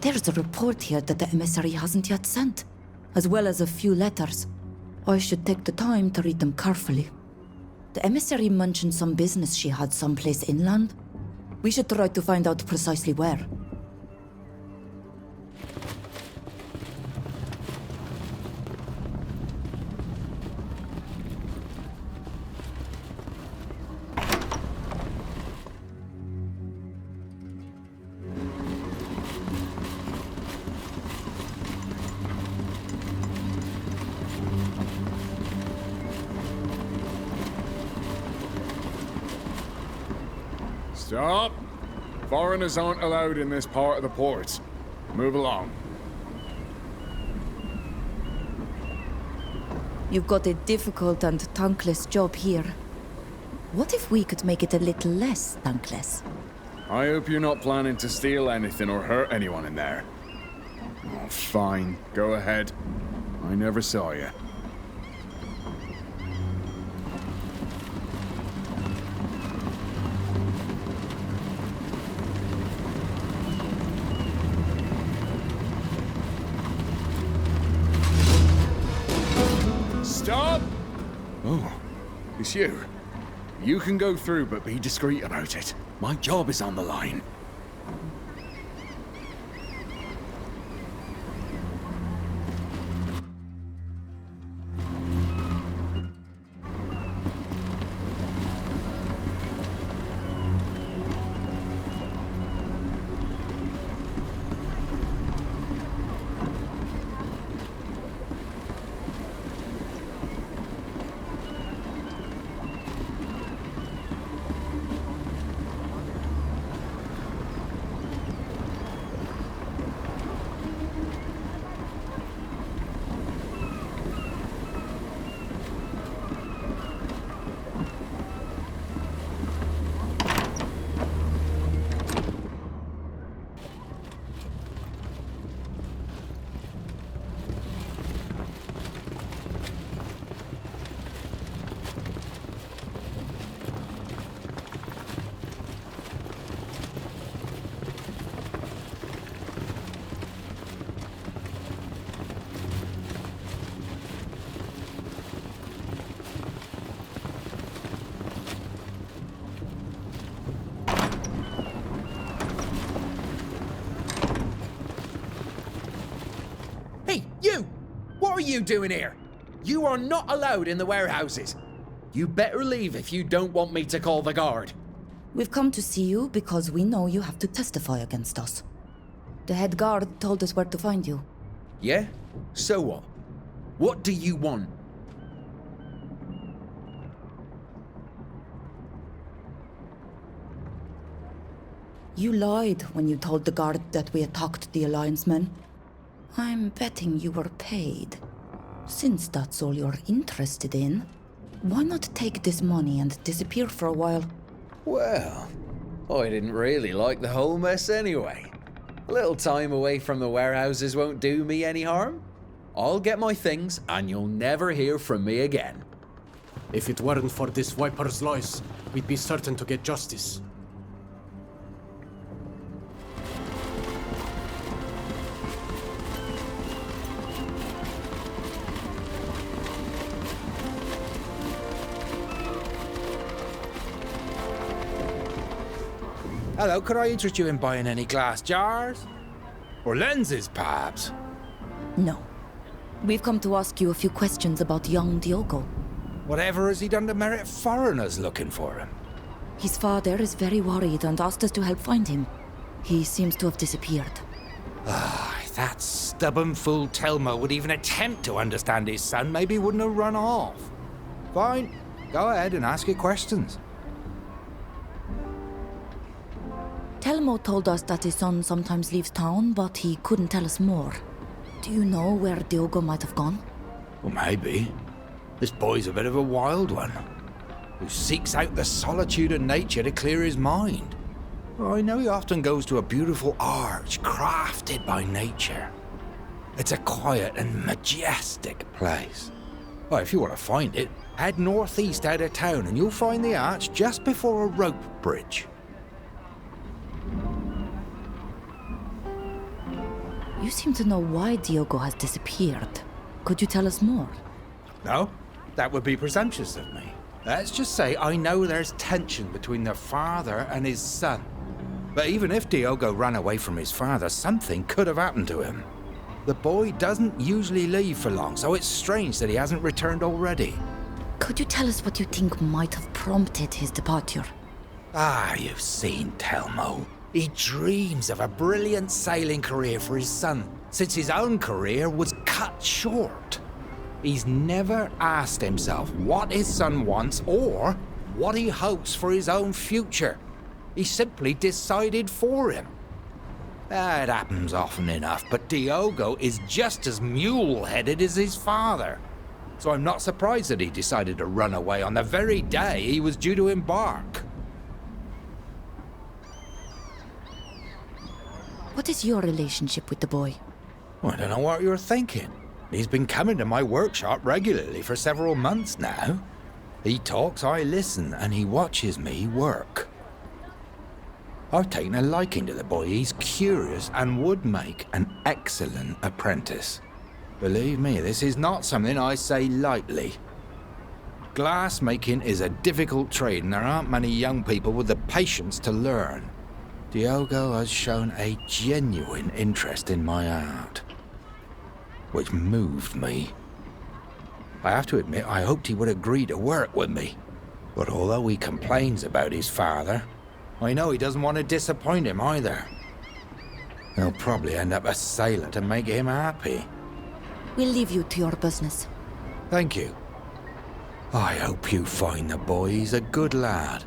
There's a report here that the emissary hasn't yet sent, as well as a few letters. I should take the time to read them carefully. The emissary mentioned some business she had someplace inland. We should try to find out precisely where. Stop! Foreigners aren't allowed in this part of the port. Move along. You've got a difficult and thankless job here. What if we could make it a little less thankless? I hope you're not planning to steal anything or hurt anyone in there. Oh, fine. Go ahead. I never saw you. Stop! Oh, it's you. You can go through, but be discreet about it. My job is on the line. What are you doing here? You are not allowed in the warehouses. You better leave if you don't want me to call the guard. We've come to see you because we know you have to testify against us. The head guard told us where to find you. Yeah? So what? What do you want? You lied when you told the guard that we attacked the Alliance men. I'm betting you were paid. Since that's all you're interested in, why not take this money and disappear for a while? Well, I didn't really like the whole mess anyway. A little time away from the warehouses won't do me any harm. I'll get my things and you'll never hear from me again. If it weren't for this Viper's lies, we'd be certain to get justice. Hello, could I interest you in buying any glass jars? Or lenses, perhaps? No. We've come to ask you a few questions about young Diogo. Whatever has he done to merit foreigners looking for him? His father is very worried and asked us to help find him. He seems to have disappeared. Ah, if that stubborn fool Telmo would even attempt to understand his son, maybe he wouldn't have run off. Fine, go ahead and ask your questions. Telmo told us that his son sometimes leaves town, but he couldn't tell us more. Do you know where Diogo might have gone? Well, maybe. This boy's a bit of a wild one, who seeks out the solitude of nature to clear his mind. Well, I know he often goes to a beautiful arch crafted by nature. It's a quiet and majestic place. Well, if you want to find it, head northeast out of town and you'll find the arch just before a rope bridge. You seem to know why Diogo has disappeared. Could you tell us more? No, that would be presumptuous of me. Let's just say I know there's tension between the father and his son. But even if Diogo ran away from his father, something could have happened to him. The boy doesn't usually leave for long, so it's strange that he hasn't returned already. Could you tell us what you think might have prompted his departure? Ah, you've seen Telmo. He dreams of a brilliant sailing career for his son, since his own career was cut short. He's never asked himself what his son wants or what he hopes for his own future. He simply decided for him. That happens often enough, but Diogo is just as mule-headed as his father. So I'm not surprised that he decided to run away on the very day he was due to embark. What is your relationship with the boy? I don't know what you're thinking. He's been coming to my workshop regularly for several months now. He talks, I listen, and he watches me work. I've taken a liking to the boy. He's curious and would make an excellent apprentice. Believe me, this is not something I say lightly. Glassmaking is a difficult trade, and there aren't many young people with the patience to learn. Diogo has shown a genuine interest in my art, which moved me. I have to admit, I hoped he would agree to work with me. But although he complains about his father, I know he doesn't want to disappoint him either. He'll probably end up a sailor to make him happy. We'll leave you to your business. Thank you. I hope you find the boy. He's a good lad.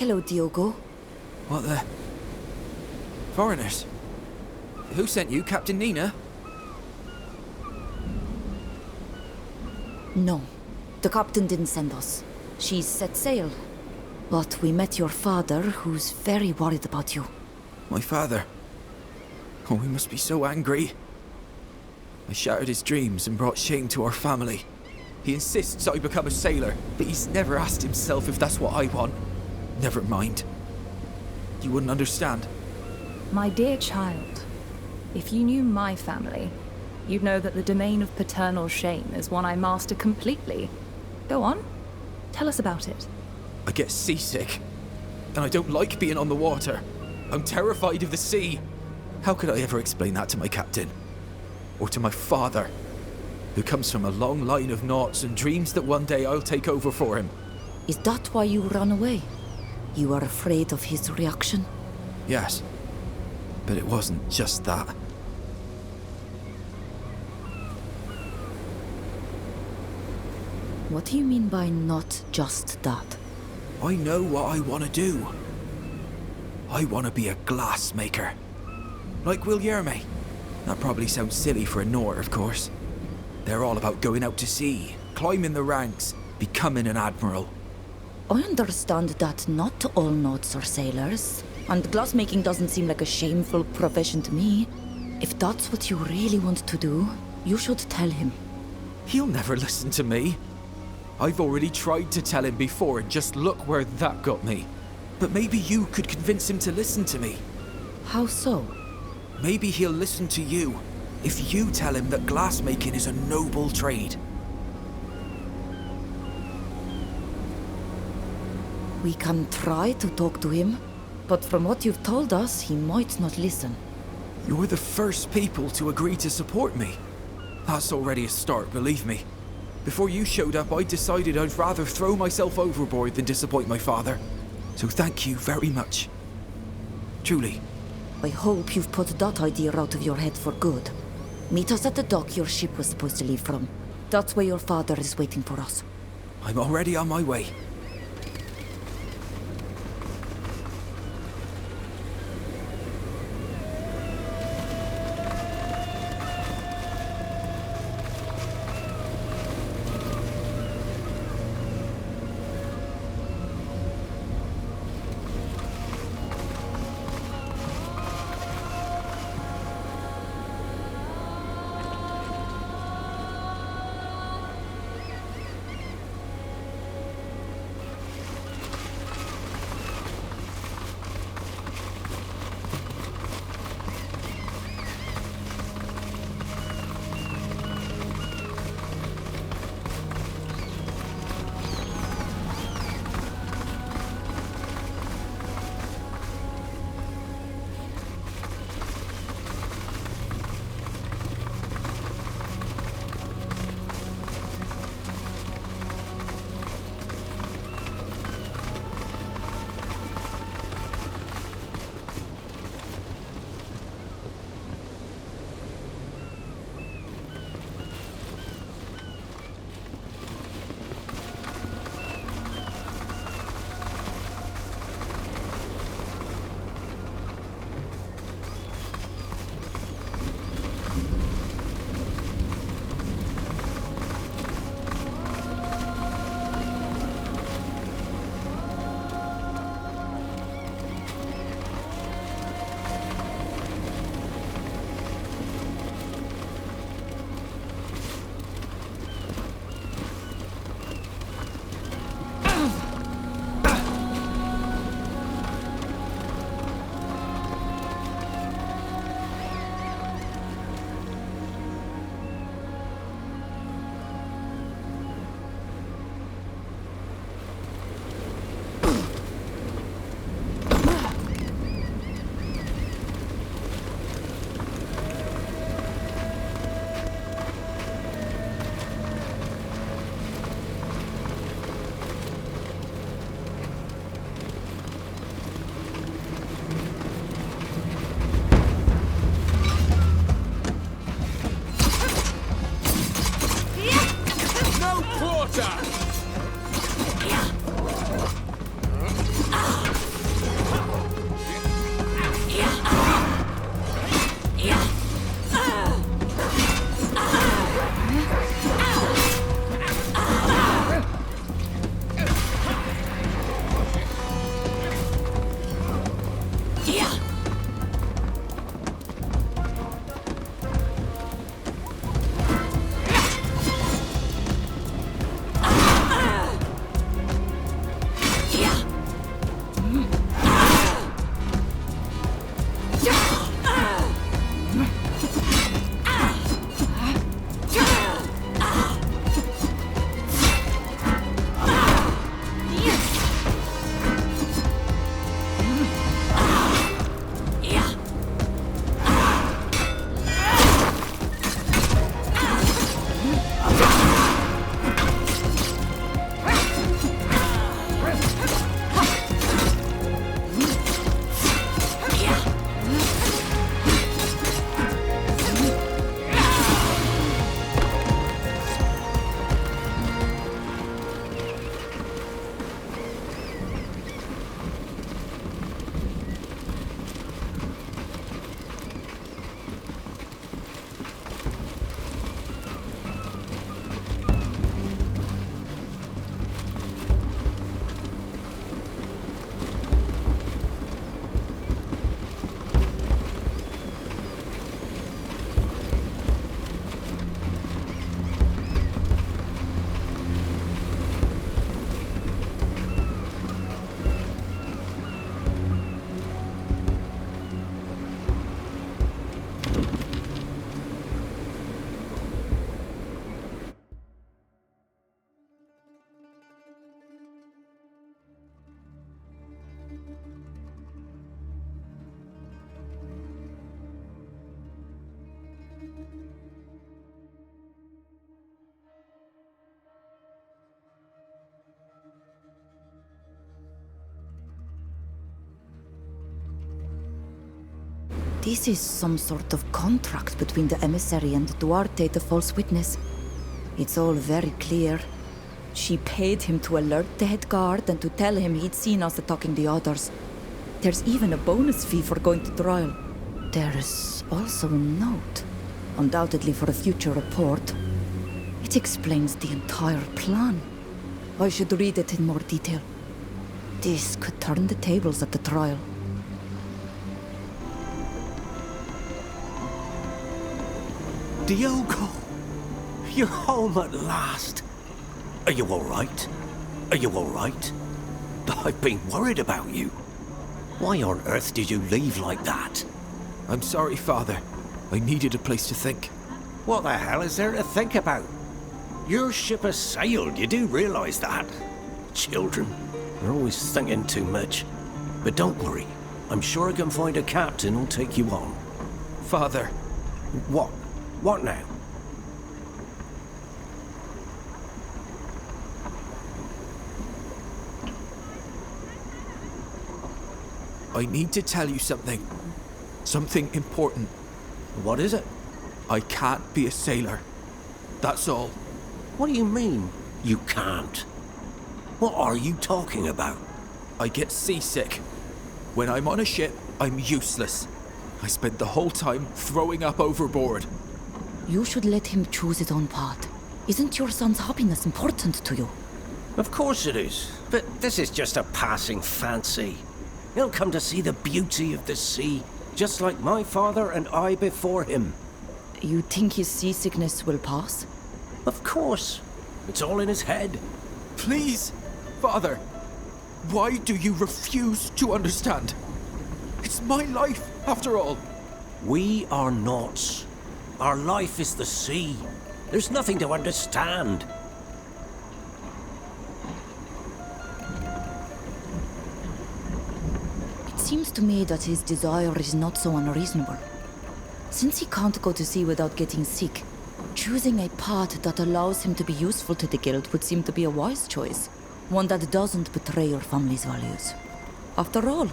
Hello, Diogo. What the? Foreigners? Who sent you, Captain Nina? No, the captain didn't send us. She set sail. But we met your father, who's very worried about you. My father? Oh, he must be so angry. I shattered his dreams and brought shame to our family. He insists I become a sailor, but he's never asked himself if that's what I want. Never mind. You wouldn't understand. My dear child, if you knew my family, you'd know that the domain of paternal shame is one I master completely. Go on, tell us about it. I get seasick, and I don't like being on the water. I'm terrified of the sea. How could I ever explain that to my captain? Or to my father, who comes from a long line of Nauts and dreams that one day I'll take over for him? Is that why you ran away? You are afraid of his reaction? Yes, but it wasn't just that. What do you mean by not just that? I know what I want to do. I want to be a glassmaker. Like Guilherme. That probably sounds silly for a Nort, of course. They're all about going out to sea, climbing the ranks, becoming an admiral. I understand that not all Nauts are sailors, and glassmaking doesn't seem like a shameful profession to me. If that's what you really want to do, you should tell him. He'll never listen to me. I've already tried to tell him before, and just look where that got me. But maybe you could convince him to listen to me. How so? Maybe he'll listen to you, if you tell him that glassmaking is a noble trade. We can try to talk to him, but from what you've told us, he might not listen. You're the first people to agree to support me. That's already a start, believe me. Before you showed up, I decided I'd rather throw myself overboard than disappoint my father. So thank you very much. Truly. I hope you've put that idea out of your head for good. Meet us at the dock your ship was supposed to leave from. That's where your father is waiting for us. I'm already on my way. This is some sort of contract between the emissary and Duarte, the false witness. It's all very clear. She paid him to alert the head guard and to tell him he'd seen us attacking the others. There's even a bonus fee for going to trial. There's also a note, undoubtedly for a future report. It explains the entire plan. I should read it in more detail. This could turn the tables at the trial. Diogo! You're home at last. Are you all right? Are you all right? I've been worried about you. Why on earth did you leave like that? I'm sorry, Father. I needed a place to think. What the hell is there to think about? Your ship has sailed, you do realize that? Children, they're always thinking too much. But don't worry, I'm sure I can find a captain who'll take you on. Father. What? What now? I need to tell you something. Something important. What is it? I can't be a sailor. That's all. What do you mean, you can't? What are you talking about? I get seasick. When I'm on a ship, I'm useless. I spend the whole time throwing up overboard. You should let him choose his own path. Isn't your son's happiness important to you? Of course it is. But this is just a passing fancy. He'll come to see the beauty of the sea, just like my father and I before him. You think his seasickness will pass? Of course. It's all in his head. Please, Father. Why do you refuse to understand? It's my life, after all. We are Nauts. Our life is the sea. There's nothing to understand. It seems to me that his desire is not so unreasonable. Since he can't go to sea without getting sick, choosing a path that allows him to be useful to the guild would seem to be a wise choice. One that doesn't betray your family's values. After all,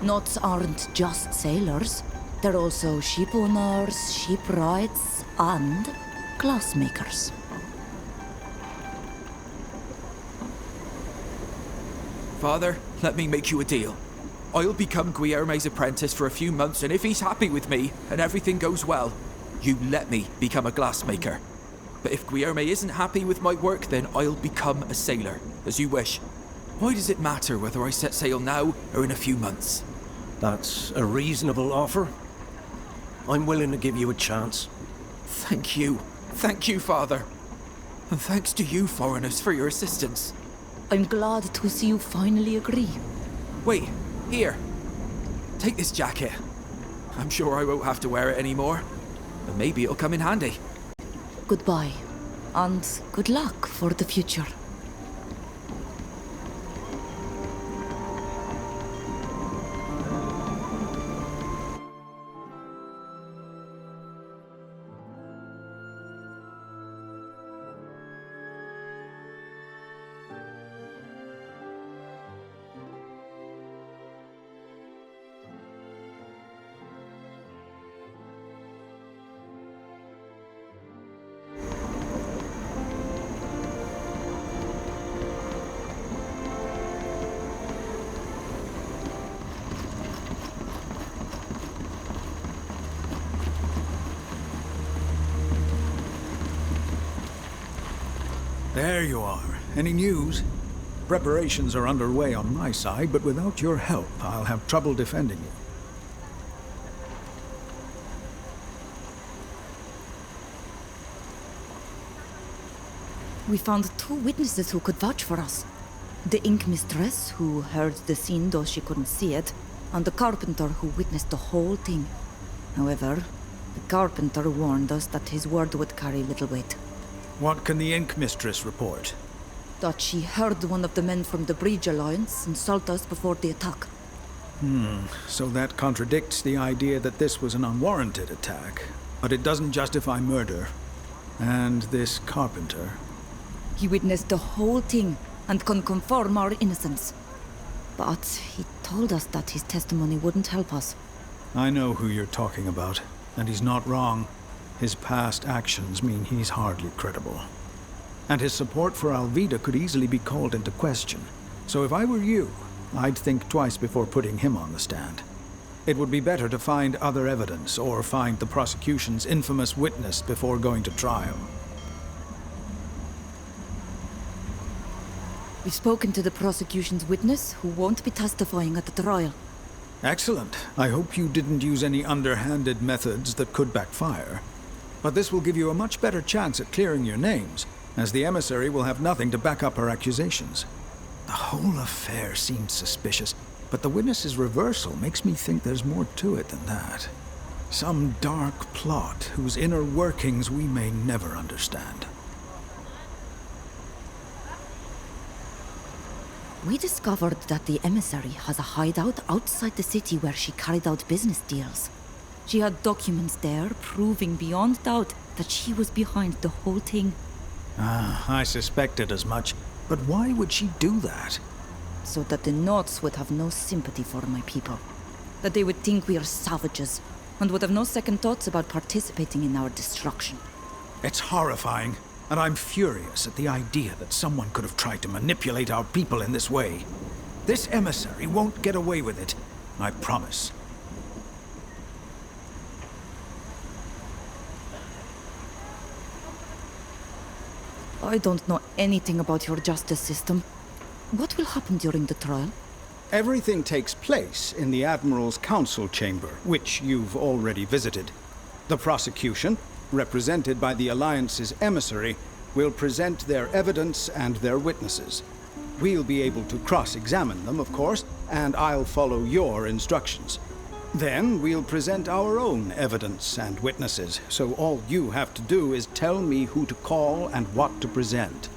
Nauts aren't just sailors. They're also ship owners, shipwrights, and glassmakers. Father, let me make you a deal. I'll become Guillerme's apprentice for a few months, and if he's happy with me, and everything goes well, you let me become a glassmaker. But if Guillerme isn't happy with my work, then I'll become a sailor, as you wish. Why does it matter whether I set sail now or in a few months? That's a reasonable offer. I'm willing to give you a chance. Thank you. Thank you, Father. And thanks to you, foreigners, for your assistance. I'm glad to see you finally agree. Wait, here. Take this jacket. I'm sure I won't have to wear it anymore, but maybe it'll come in handy. Goodbye, and good luck for the future. There you are. Any news? Preparations are underway on my side, but without your help, I'll have trouble defending you. We found 2 witnesses who could vouch for us. The ink mistress, who heard the scene though she couldn't see it, and the carpenter who witnessed the whole thing. However, the carpenter warned us that his word would carry little weight. What can the ink mistress report? That she heard one of the men from the Bridge Alliance insult us before the attack. So that contradicts the idea that this was an unwarranted attack. But it doesn't justify murder. And this carpenter... He witnessed the whole thing and can confirm our innocence. But he told us that his testimony wouldn't help us. I know who you're talking about, and he's not wrong. His past actions mean he's hardly credible. And his support for Alvida could easily be called into question. So if I were you, I'd think twice before putting him on the stand. It would be better to find other evidence, or find the prosecution's infamous witness before going to trial. We've spoken to the prosecution's witness, who won't be testifying at the trial. Excellent. I hope you didn't use any underhanded methods that could backfire. But this will give you a much better chance at clearing your names, as the emissary will have nothing to back up her accusations. The whole affair seems suspicious, but the witness's reversal makes me think there's more to it than that. Some dark plot whose inner workings we may never understand. We discovered that the emissary has a hideout outside the city where she carried out business deals. She had documents there proving beyond doubt that she was behind the whole thing. I suspected as much. But why would she do that? So that the Nauts would have no sympathy for my people. That they would think we are savages, and would have no second thoughts about participating in our destruction. It's horrifying, and I'm furious at the idea that someone could have tried to manipulate our people in this way. This emissary won't get away with it, I promise. I don't know anything about your justice system. What will happen during the trial? Everything takes place in the Admirals' council chamber, which you've already visited. The prosecution, represented by the Alliance's emissary, will present their evidence and their witnesses. We'll be able to cross-examine them, of course, and I'll follow your instructions. Then we'll present our own evidence and witnesses, so all you have to do is tell me who to call and what to present.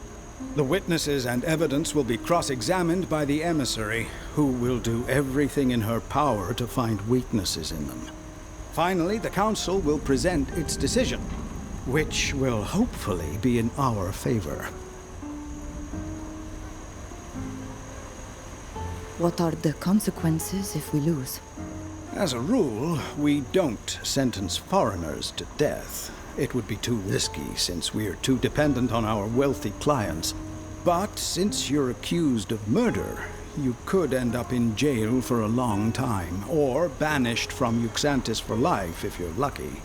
The witnesses and evidence will be cross-examined by the emissary, who will do everything in her power to find weaknesses in them. Finally, the Council will present its decision, which will hopefully be in our favor. What are the consequences if we lose? As a rule, we don't sentence foreigners to death. It would be too risky, since we're too dependent on our wealthy clients. But since you're accused of murder, you could end up in jail for a long time, or banished from Uxantis for life if you're lucky.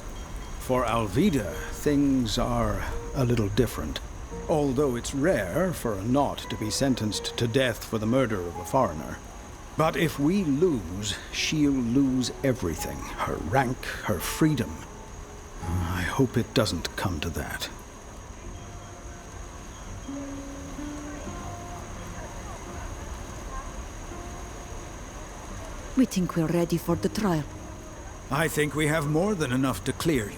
For Alvida, things are a little different. Although it's rare for a Naut to be sentenced to death for the murder of a foreigner. But if we lose, she'll lose everything. Her rank, her freedom. I hope it doesn't come to that. We think we're ready for the trial. I think we have more than enough to clear you.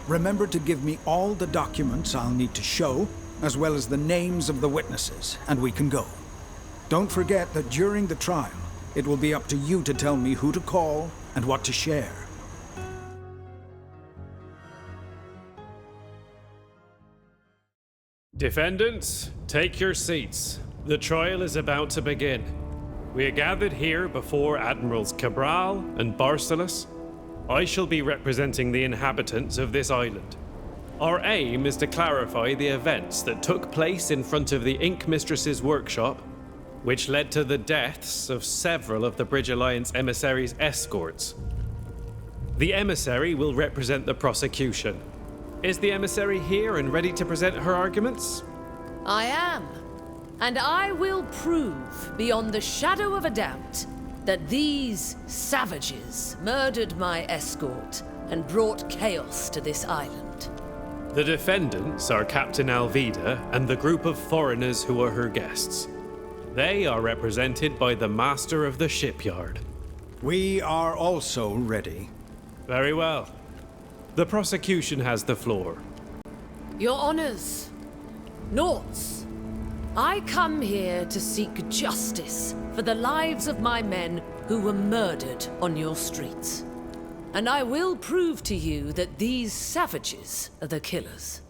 Remember to give me all the documents I'll need to show, as well as the names of the witnesses, and we can go. Don't forget that during the trial, it will be up to you to tell me who to call and what to share. Defendants, take your seats. The trial is about to begin. We are gathered here before Admirals Cabral and Barcelos. I shall be representing the inhabitants of this island. Our aim is to clarify the events that took place in front of the Ink Mistress's workshop, which led to the deaths of several of the Bridge Alliance emissaries' escorts. The emissary will represent the prosecution. Is the emissary here and ready to present her arguments? I am. And I will prove, beyond the shadow of a doubt, that these savages murdered my escort and brought chaos to this island. The defendants are Captain Alvida and the group of foreigners who are her guests. They are represented by the master of the shipyard. We are also ready. Very well. The prosecution has the floor. Your Honors, Nauts, I come here to seek justice for the lives of my men who were murdered on your streets. And I will prove to you that these savages are the killers.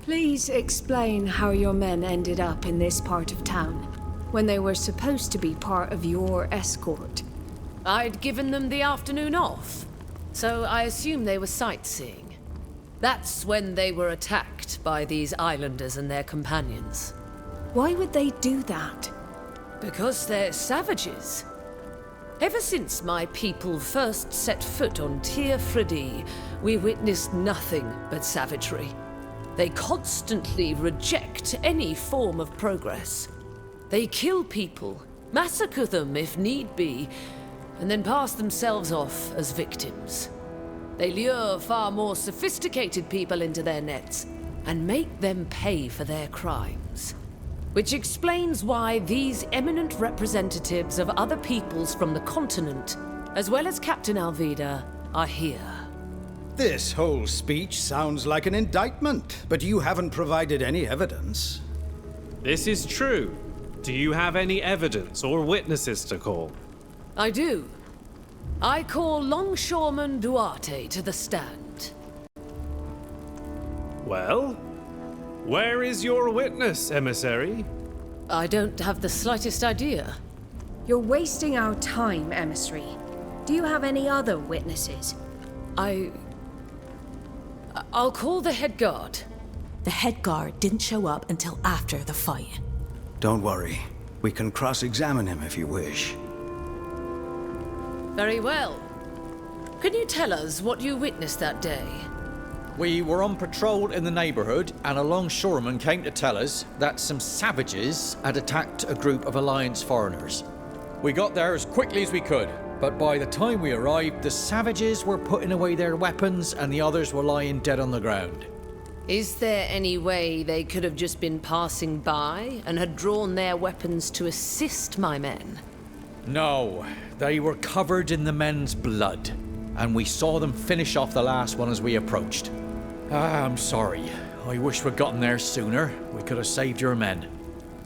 Please explain how your men ended up in this part of town, when they were supposed to be part of your escort. I'd given them the afternoon off, so I assume they were sightseeing. That's when they were attacked by these islanders and their companions. Why would they do that? Because they're savages. Ever since my people first set foot on Tir Fridi, we witnessed nothing but savagery. They constantly reject any form of progress. They kill people, massacre them if need be, and then pass themselves off as victims. They lure far more sophisticated people into their nets and make them pay for their crimes. Which explains why these eminent representatives of other peoples from the continent, as well as Captain Alvida, are here. This whole speech sounds like an indictment, but you haven't provided any evidence. This is true. Do you have any evidence or witnesses to call? I do. I call Longshoreman Duarte to the stand. Well? Where is your witness, emissary? I don't have the slightest idea. You're wasting our time, emissary. Do you have any other witnesses? I'll call the head guard. The head guard didn't show up until after the fight. Don't worry. We can cross-examine him if you wish. Very well. Can you tell us what you witnessed that day? We were on patrol in the neighborhood, and a longshoreman came to tell us that some savages had attacked a group of Alliance foreigners. We got there as quickly as we could, but by the time we arrived, the savages were putting away their weapons and the others were lying dead on the ground. Is there any way they could have just been passing by and had drawn their weapons to assist my men? No, they were covered in the men's blood, and we saw them finish off the last one as we approached. I'm sorry. I wish we'd gotten there sooner. We could have saved your men.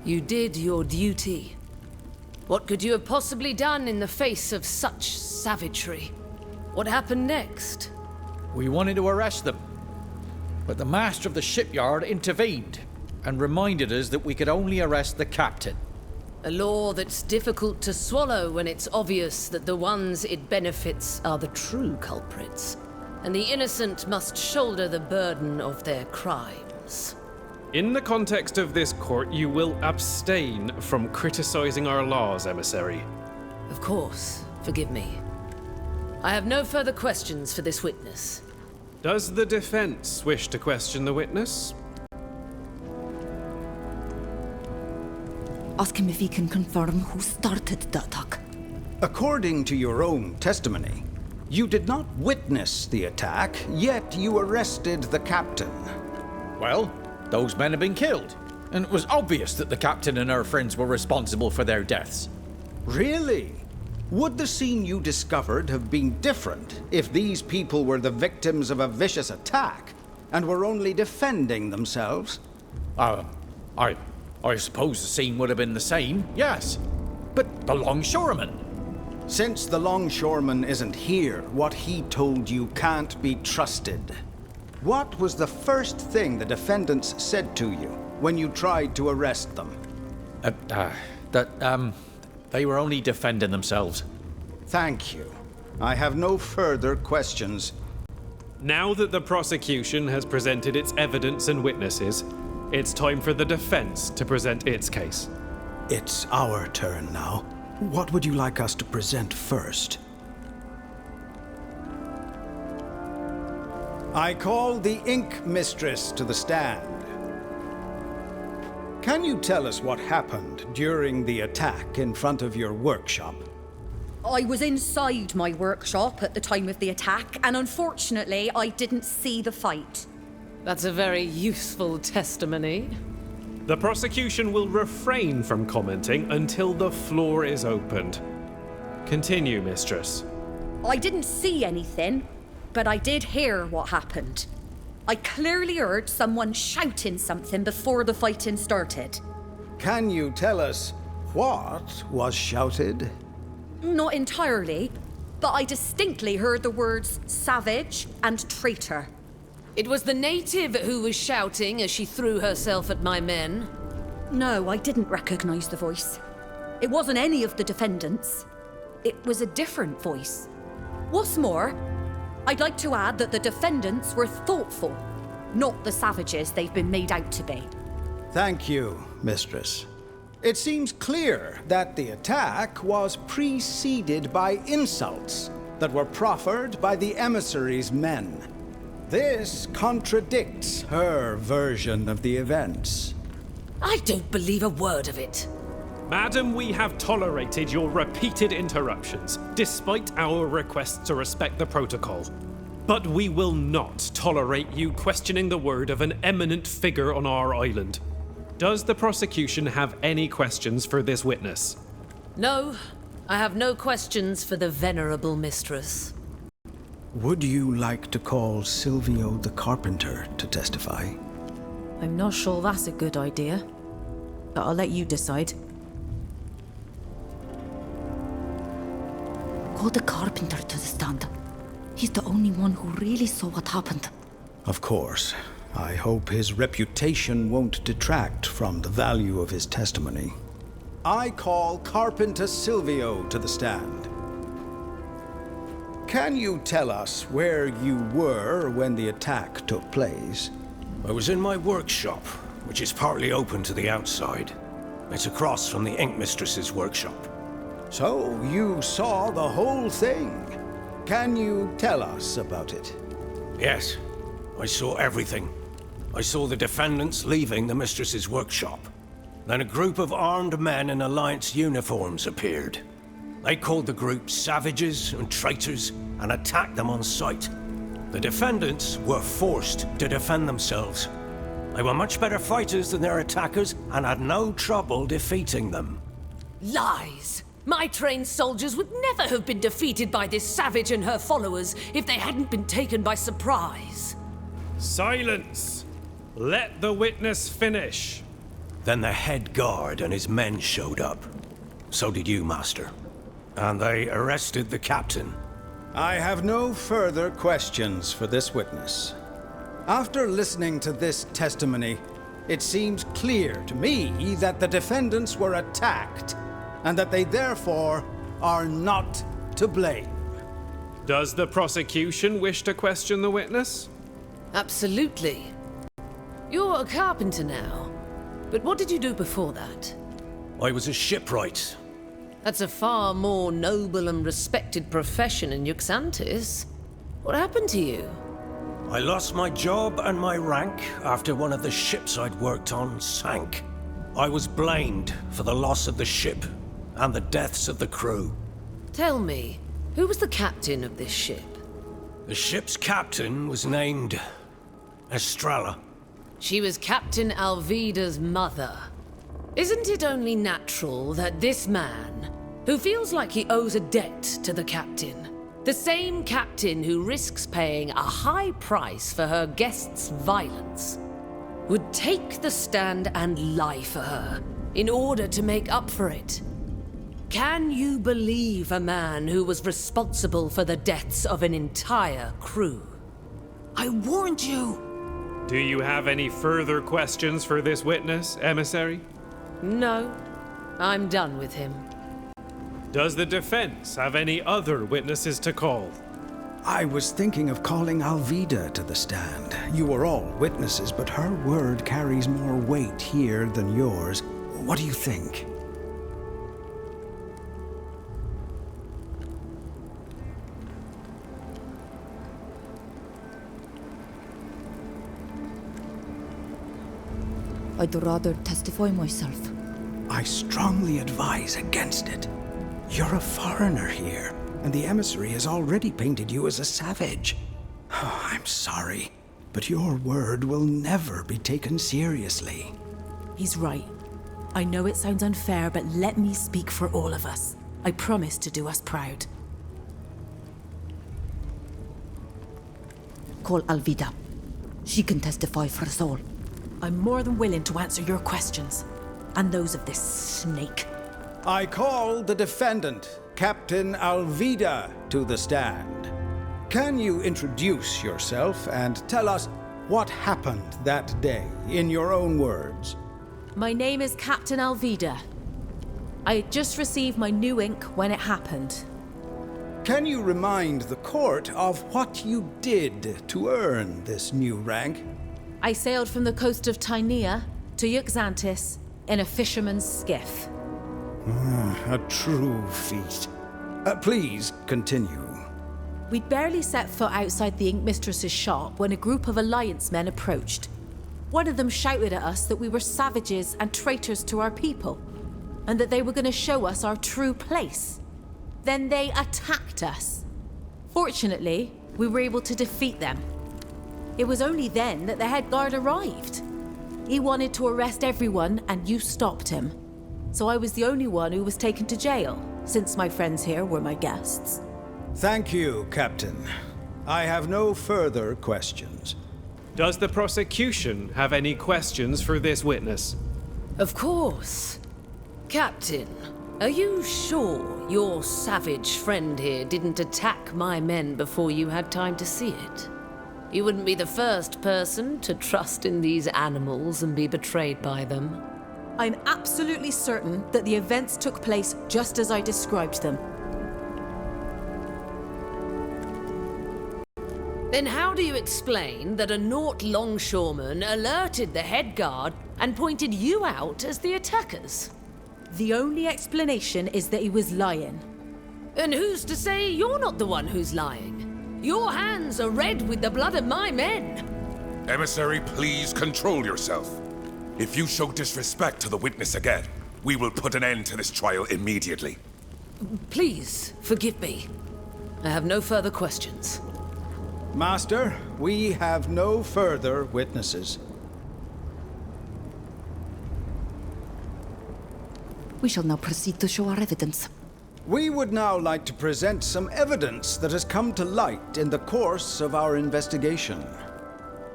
You did your duty. What could you have possibly done in the face of such savagery? What happened next? We wanted to arrest them, but the master of the shipyard intervened and reminded us that we could only arrest the captain. A law that's difficult to swallow when it's obvious that the ones it benefits are the true culprits, and the innocent must shoulder the burden of their crimes. In the context of this court, you will abstain from criticizing our laws, emissary. Of course. Forgive me. I have no further questions for this witness. Does the defense wish to question the witness? Ask him if he can confirm who started the attack. According to your own testimony, you did not witness the attack, yet you arrested the captain. Well, those men have been killed, and it was obvious that the captain and her friends were responsible for their deaths. Really? Would the scene you discovered have been different if these people were the victims of a vicious attack and were only defending themselves? I suppose the scene would have been the same, yes. But the longshoreman? Since the longshoreman isn't here, what he told you can't be trusted. What was the first thing the defendants said to you when you tried to arrest them? They were only defending themselves. Thank you. I have no further questions. Now that the prosecution has presented its evidence and witnesses, it's time for the defense to present its case. It's our turn now. What would you like us to present first? I call the Ink Mistress to the stand. Can you tell us what happened during the attack in front of your workshop? I was inside my workshop at the time of the attack, and unfortunately, I didn't see the fight. That's a very useful testimony. The prosecution will refrain from commenting until the floor is opened. Continue, Mistress. I didn't see anything, but I did hear what happened. I clearly heard someone shouting something before the fighting started. Can you tell us what was shouted? Not entirely, but I distinctly heard the words savage and traitor. It was the native who was shouting as she threw herself at my men. No, I didn't recognize the voice. It wasn't any of the defendants. It was a different voice. What's more, I'd like to add that the defendants were thoughtful, not the savages they've been made out to be. Thank you, Mistress. It seems clear that the attack was preceded by insults that were proffered by the emissary's men. This contradicts her version of the events. I don't believe a word of it. Madam, we have tolerated your repeated interruptions, despite our requests to respect the protocol. But we will not tolerate you questioning the word of an eminent figure on our island. Does the prosecution have any questions for this witness? No, I have no questions for the venerable mistress. Would you like to call Silvio the carpenter to testify? I'm not sure that's a good idea, but I'll let you decide. Call the carpenter to the stand. He's the only one who really saw what happened. Of course. I hope his reputation won't detract from the value of his testimony. I call Carpenter Silvio to the stand. Can you tell us where you were when the attack took place? I was in my workshop, which is partly open to the outside. It's across from the Ink Mistress's workshop. So you saw the whole thing. Can you tell us about it? Yes, I saw everything. I saw the defendants leaving the Mistress's workshop. Then a group of armed men in Alliance uniforms appeared. They called the group savages and traitors and attacked them on sight. The defendants were forced to defend themselves. They were much better fighters than their attackers and had no trouble defeating them. Lies! My trained soldiers would never have been defeated by this savage and her followers if they hadn't been taken by surprise. Silence! Let the witness finish. Then the head guard and his men showed up. So did you, Master. And they arrested the captain. I have no further questions for this witness. After listening to this testimony, it seems clear to me that the defendants were attacked, and that they therefore are not to blame. Does the prosecution wish to question the witness? Absolutely. You're a carpenter now, but what did you do before that? I was a shipwright. That's a far more noble and respected profession in Uxantis. What happened to you? I lost my job and my rank after one of the ships I'd worked on sank. I was blamed for the loss of the ship and the deaths of the crew. Tell me, who was the captain of this ship? The ship's captain was named Estrella. She was Captain Alvida's mother. Isn't it only natural that this man, who feels like he owes a debt to the captain. The same captain who risks paying a high price for her guests' violence would take the stand and lie for her in order to make up for it. Can you believe a man who was responsible for the deaths of an entire crew? I warned you! Do you have any further questions for this witness, emissary? No, I'm done with him. Does the defense have any other witnesses to call? I was thinking of calling Alvida to the stand. You are all witnesses, but her word carries more weight here than yours. What do you think? I'd rather testify myself. I strongly advise against it. You're a foreigner here, and the emissary has already painted you as a savage. Oh, I'm sorry, but your word will never be taken seriously. He's right. I know it sounds unfair, but let me speak for all of us. I promise to do us proud. Call Alvida. She can testify for us all. I'm more than willing to answer your questions, and those of this snake. I call the defendant, Captain Alvida, to the stand. Can you introduce yourself and tell us what happened that day, in your own words? My name is Captain Alvida. I had just received my new ink when it happened. Can you remind the court of what you did to earn this new rank? I sailed from the coast of Tynea to Uxantis in a fisherman's skiff. A true feat. Please continue. We'd barely set foot outside the Ink Mistress's shop when a group of Alliance men approached. One of them shouted at us that we were savages and traitors to our people, and that they were going to show us our true place. Then they attacked us. Fortunately, we were able to defeat them. It was only then that the head guard arrived. He wanted to arrest everyone, and you stopped him. So I was the only one who was taken to jail, since my friends here were my guests. Thank you, Captain. I have no further questions. Does the prosecution have any questions for this witness? Of course. Captain, are you sure your savage friend here didn't attack my men before you had time to see it? You wouldn't be the first person to trust in these animals and be betrayed by them. I'm absolutely certain that the events took place just as I described them. Then how do you explain that a Naut longshoreman alerted the head guard and pointed you out as the attackers? The only explanation is that he was lying. And who's to say you're not the one who's lying? Your hands are red with the blood of my men. Emissary, please control yourself. If you show disrespect to the witness again, we will put an end to this trial immediately. Please, forgive me. I have no further questions. Master, we have no further witnesses. We shall now proceed to show our evidence. We would now like to present some evidence that has come to light in the course of our investigation.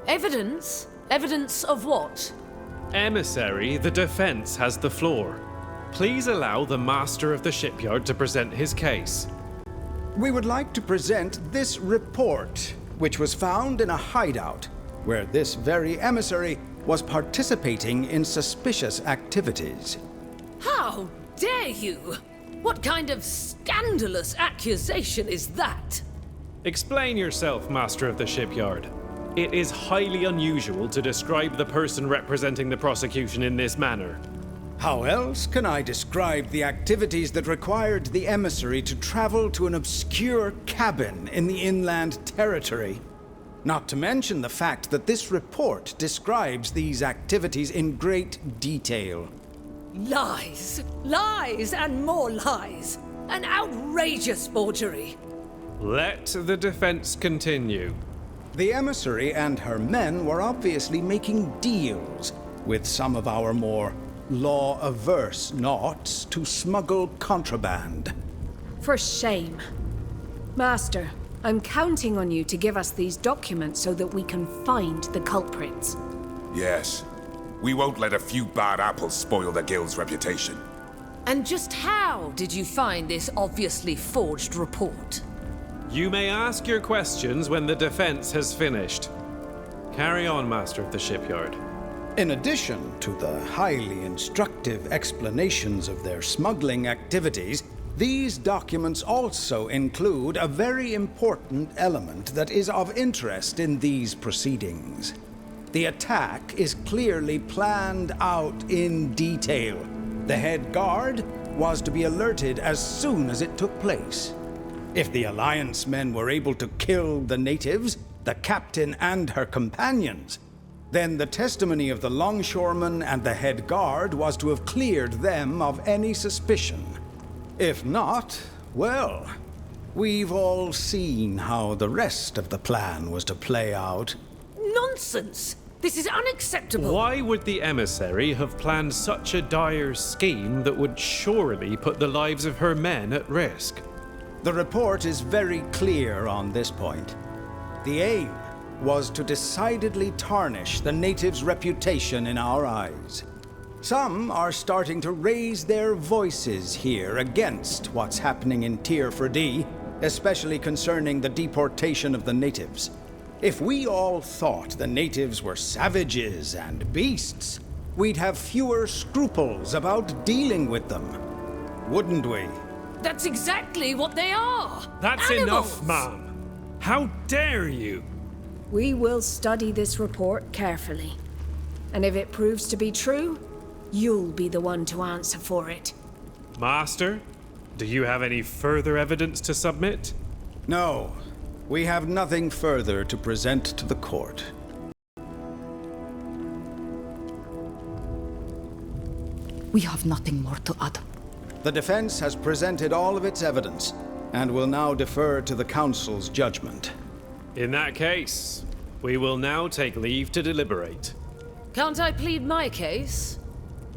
Evidence? Evidence of what? Emissary, the defense has the floor. Please allow the master of the shipyard to present his case. We would like to present this report, which was found in a hideout, where this very emissary was participating in suspicious activities. How dare you? What kind of scandalous accusation is that? Explain yourself, master of the shipyard. It is highly unusual to describe the person representing the prosecution in this manner. How else can I describe the activities that required the emissary to travel to an obscure cabin in the inland territory? Not to mention the fact that this report describes these activities in great detail. Lies! Lies and more lies! An outrageous forgery! Let the defense continue. The emissary and her men were obviously making deals with some of our more law-averse Nauts to smuggle contraband. For shame. Master, I'm counting on you to give us these documents so that we can find the culprits. Yes. We won't let a few bad apples spoil the guild's reputation. And just how did you find this obviously forged report? You may ask your questions when the defense has finished. Carry on, Master of the Shipyard. In addition to the highly instructive explanations of their smuggling activities, these documents also include a very important element that is of interest in these proceedings. The attack is clearly planned out in detail. The head guard was to be alerted as soon as it took place. If the Alliance men were able to kill the natives, the captain and her companions, then the testimony of the longshoreman and the head guard was to have cleared them of any suspicion. If not, well, we've all seen how the rest of the plan was to play out. Nonsense! This is unacceptable! Why would the emissary have planned such a dire scheme that would surely put the lives of her men at risk? The report is very clear on this point. The aim was to decidedly tarnish the natives' reputation in our eyes. Some are starting to raise their voices here against what's happening in Tier 4D, especially concerning the deportation of the natives. If we all thought the natives were savages and beasts, we'd have fewer scruples about dealing with them, wouldn't we? That's exactly what they are! That's Animals! enough, ma'am! How dare you! We will study this report carefully. And if it proves to be true, you'll be the one to answer for it. Master, do you have any further evidence to submit? No. We have nothing further to present to the court. We have nothing more to add. The defense has presented all of its evidence, and will now defer to the Council's judgment. In that case, we will now take leave to deliberate. Can't I plead my case?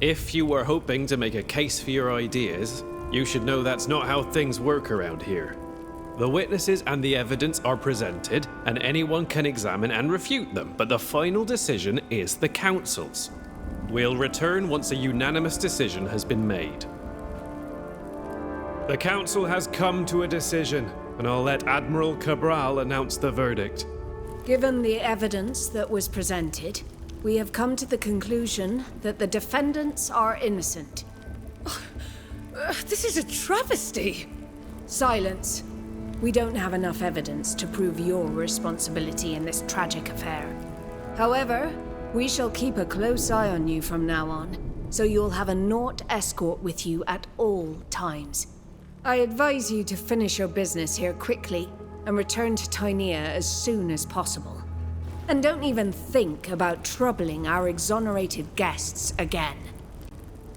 If you were hoping to make a case for your ideas, you should know that's not how things work around here. The witnesses and the evidence are presented, and anyone can examine and refute them, but the final decision is the Council's. We'll return once a unanimous decision has been made. The Council has come to a decision, and I'll let Admiral Cabral announce the verdict. Given the evidence that was presented, we have come to the conclusion that the defendants are innocent. This is a travesty! Silence. We don't have enough evidence to prove your responsibility in this tragic affair. However, we shall keep a close eye on you from now on, so you'll have a Naut escort with you at all times. I advise you to finish your business here quickly and return to Tynea as soon as possible. And don't even think about troubling our exonerated guests again.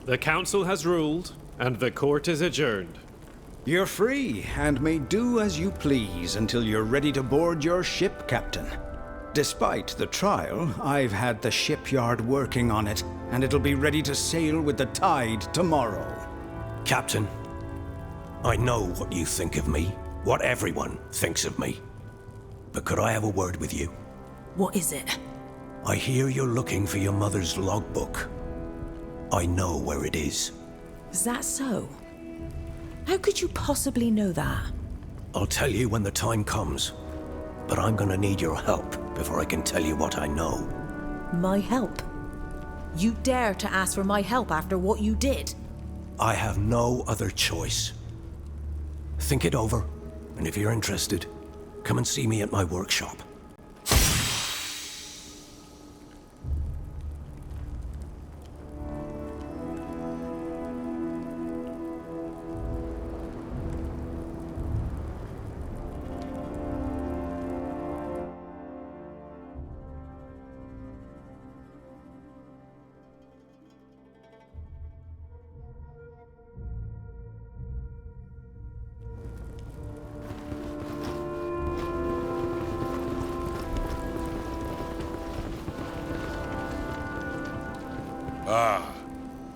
The Council has ruled, and the court is adjourned. You're free, and may do as you please until you're ready to board your ship, Captain. Despite the trial, I've had the shipyard working on it, and it'll be ready to sail with the tide tomorrow. Captain, I know what you think of me, what everyone thinks of me. But could I have a word with you? What is it? I hear you're looking for your mother's logbook. I know where it is. Is that so? How could you possibly know that? I'll tell you when the time comes, but I'm gonna need your help before I can tell you what I know. My help? You dare to ask for my help after what you did? I have no other choice. Think it over, and if you're interested, come and see me at my workshop.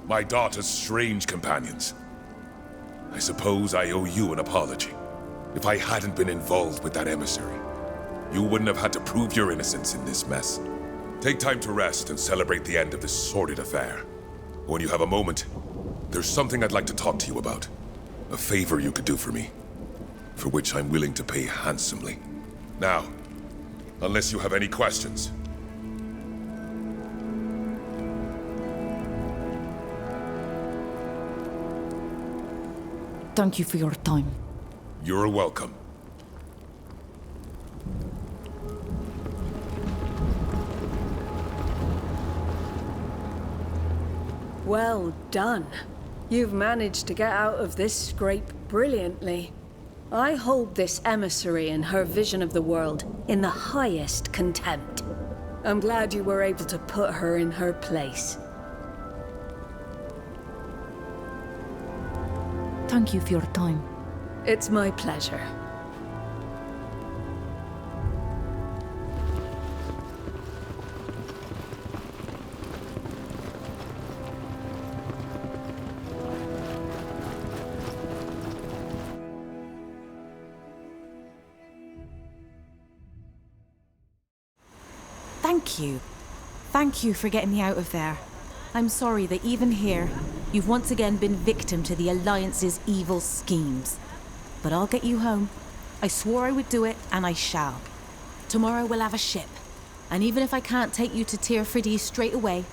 My daughter's strange companions. I suppose I owe you an apology. If I hadn't been involved with that emissary, you wouldn't have had to prove your innocence in this mess. Take time to rest and celebrate the end of this sordid affair. When you have a moment, there's something I'd like to talk to you about. A favor you could do for me, for which I'm willing to pay handsomely. Now, unless you have any questions. Thank you for your time. You're welcome. Well done. You've managed to get out of this scrape brilliantly. I hold this emissary and her vision of the world in the highest contempt. I'm glad you were able to put her in her place. Thank you for your time. It's my pleasure. Thank you. Thank you for getting me out of there. I'm sorry that even here, you've once again been victim to the Alliance's evil schemes. But I'll get you home. I swore I would do it, and I shall. Tomorrow we'll have a ship. And even if I can't take you to Tier 3D straight away,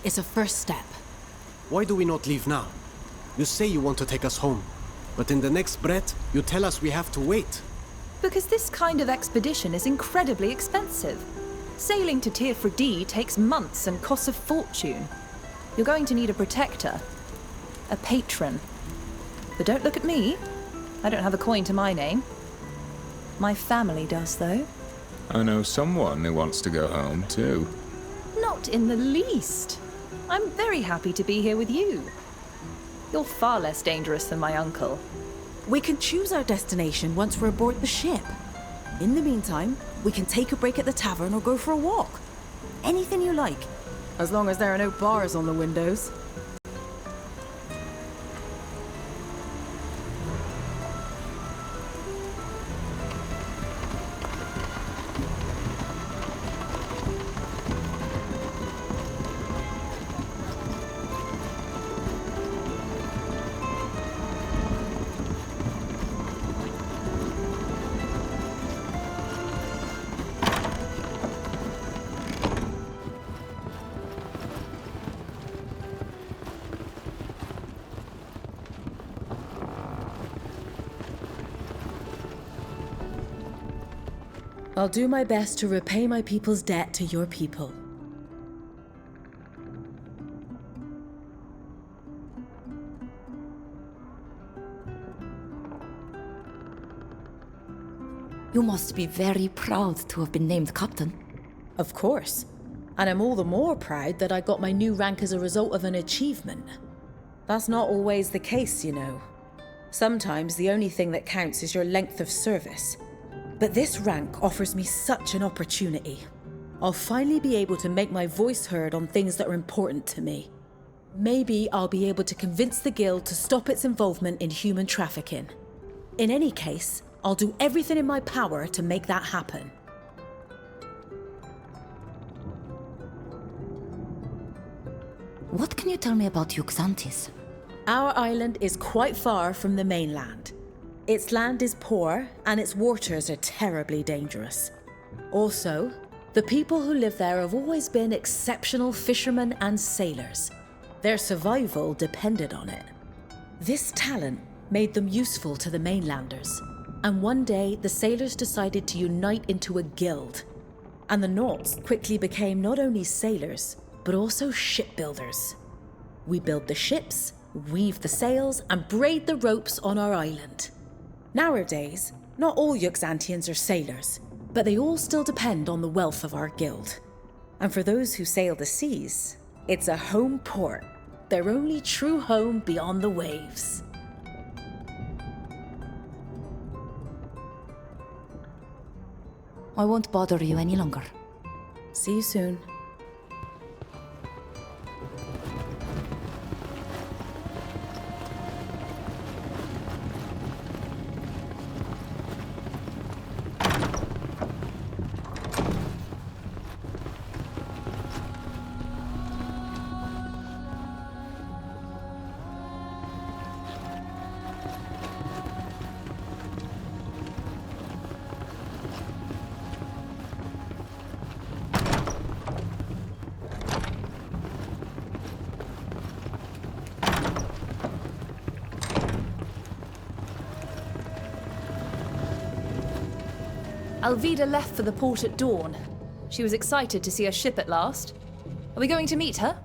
it's a first step. Why do we not leave now? You say you want to take us home, but in the next breath, you tell us we have to wait. Because this kind of expedition is incredibly expensive. Sailing to Tier 4D takes months and costs a fortune. You're going to need a protector. A patron. But don't look at me. I don't have a coin to my name. My family does, though. I know someone who wants to go home, too. Not in the least. I'm very happy to be here with you. You're far less dangerous than my uncle. We can choose our destination once we're aboard the ship. In the meantime, we can take a break at the tavern or go for a walk. Anything you like. As long as there are no bars on the windows. I'll do my best to repay my people's debt to your people. You must be very proud to have been named captain. Of course. And I'm all the more proud that I got my new rank as a result of an achievement. That's not always the case, you know. Sometimes the only thing that counts is your length of service. But this rank offers me such an opportunity. I'll finally be able to make my voice heard on things that are important to me. Maybe I'll be able to convince the Guild to stop its involvement in human trafficking. In any case, I'll do everything in my power to make that happen. What can you tell me about Uxantis? Our island is quite far from the mainland. Its land is poor, and its waters are terribly dangerous. Also, the people who live there have always been exceptional fishermen and sailors. Their survival depended on it. This talent made them useful to the mainlanders, and one day the sailors decided to unite into a guild. And the Nauts quickly became not only sailors, but also shipbuilders. We build the ships, weave the sails, and braid the ropes on our island. Nowadays, not all Uxantians are sailors, but they all still depend on the wealth of our guild. And for those who sail the seas, it's a home port, their only true home beyond the waves. I won't bother you any longer. See you soon. Alvida left for the port at dawn. She was excited to see her ship at last. Are we going to meet her?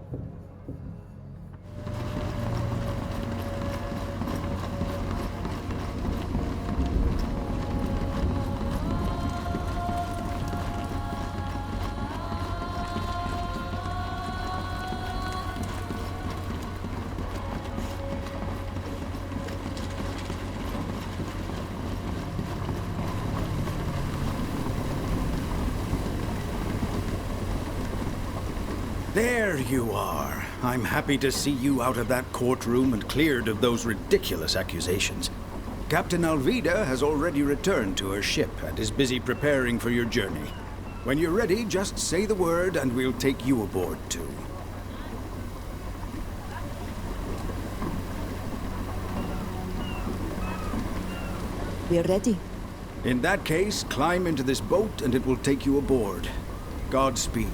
There you are. I'm happy to see you out of that courtroom and cleared of those ridiculous accusations. Captain Alvida has already returned to her ship and is busy preparing for your journey. When you're ready, just say the word and we'll take you aboard too. We're ready. In that case, climb into this boat and it will take you aboard. Godspeed.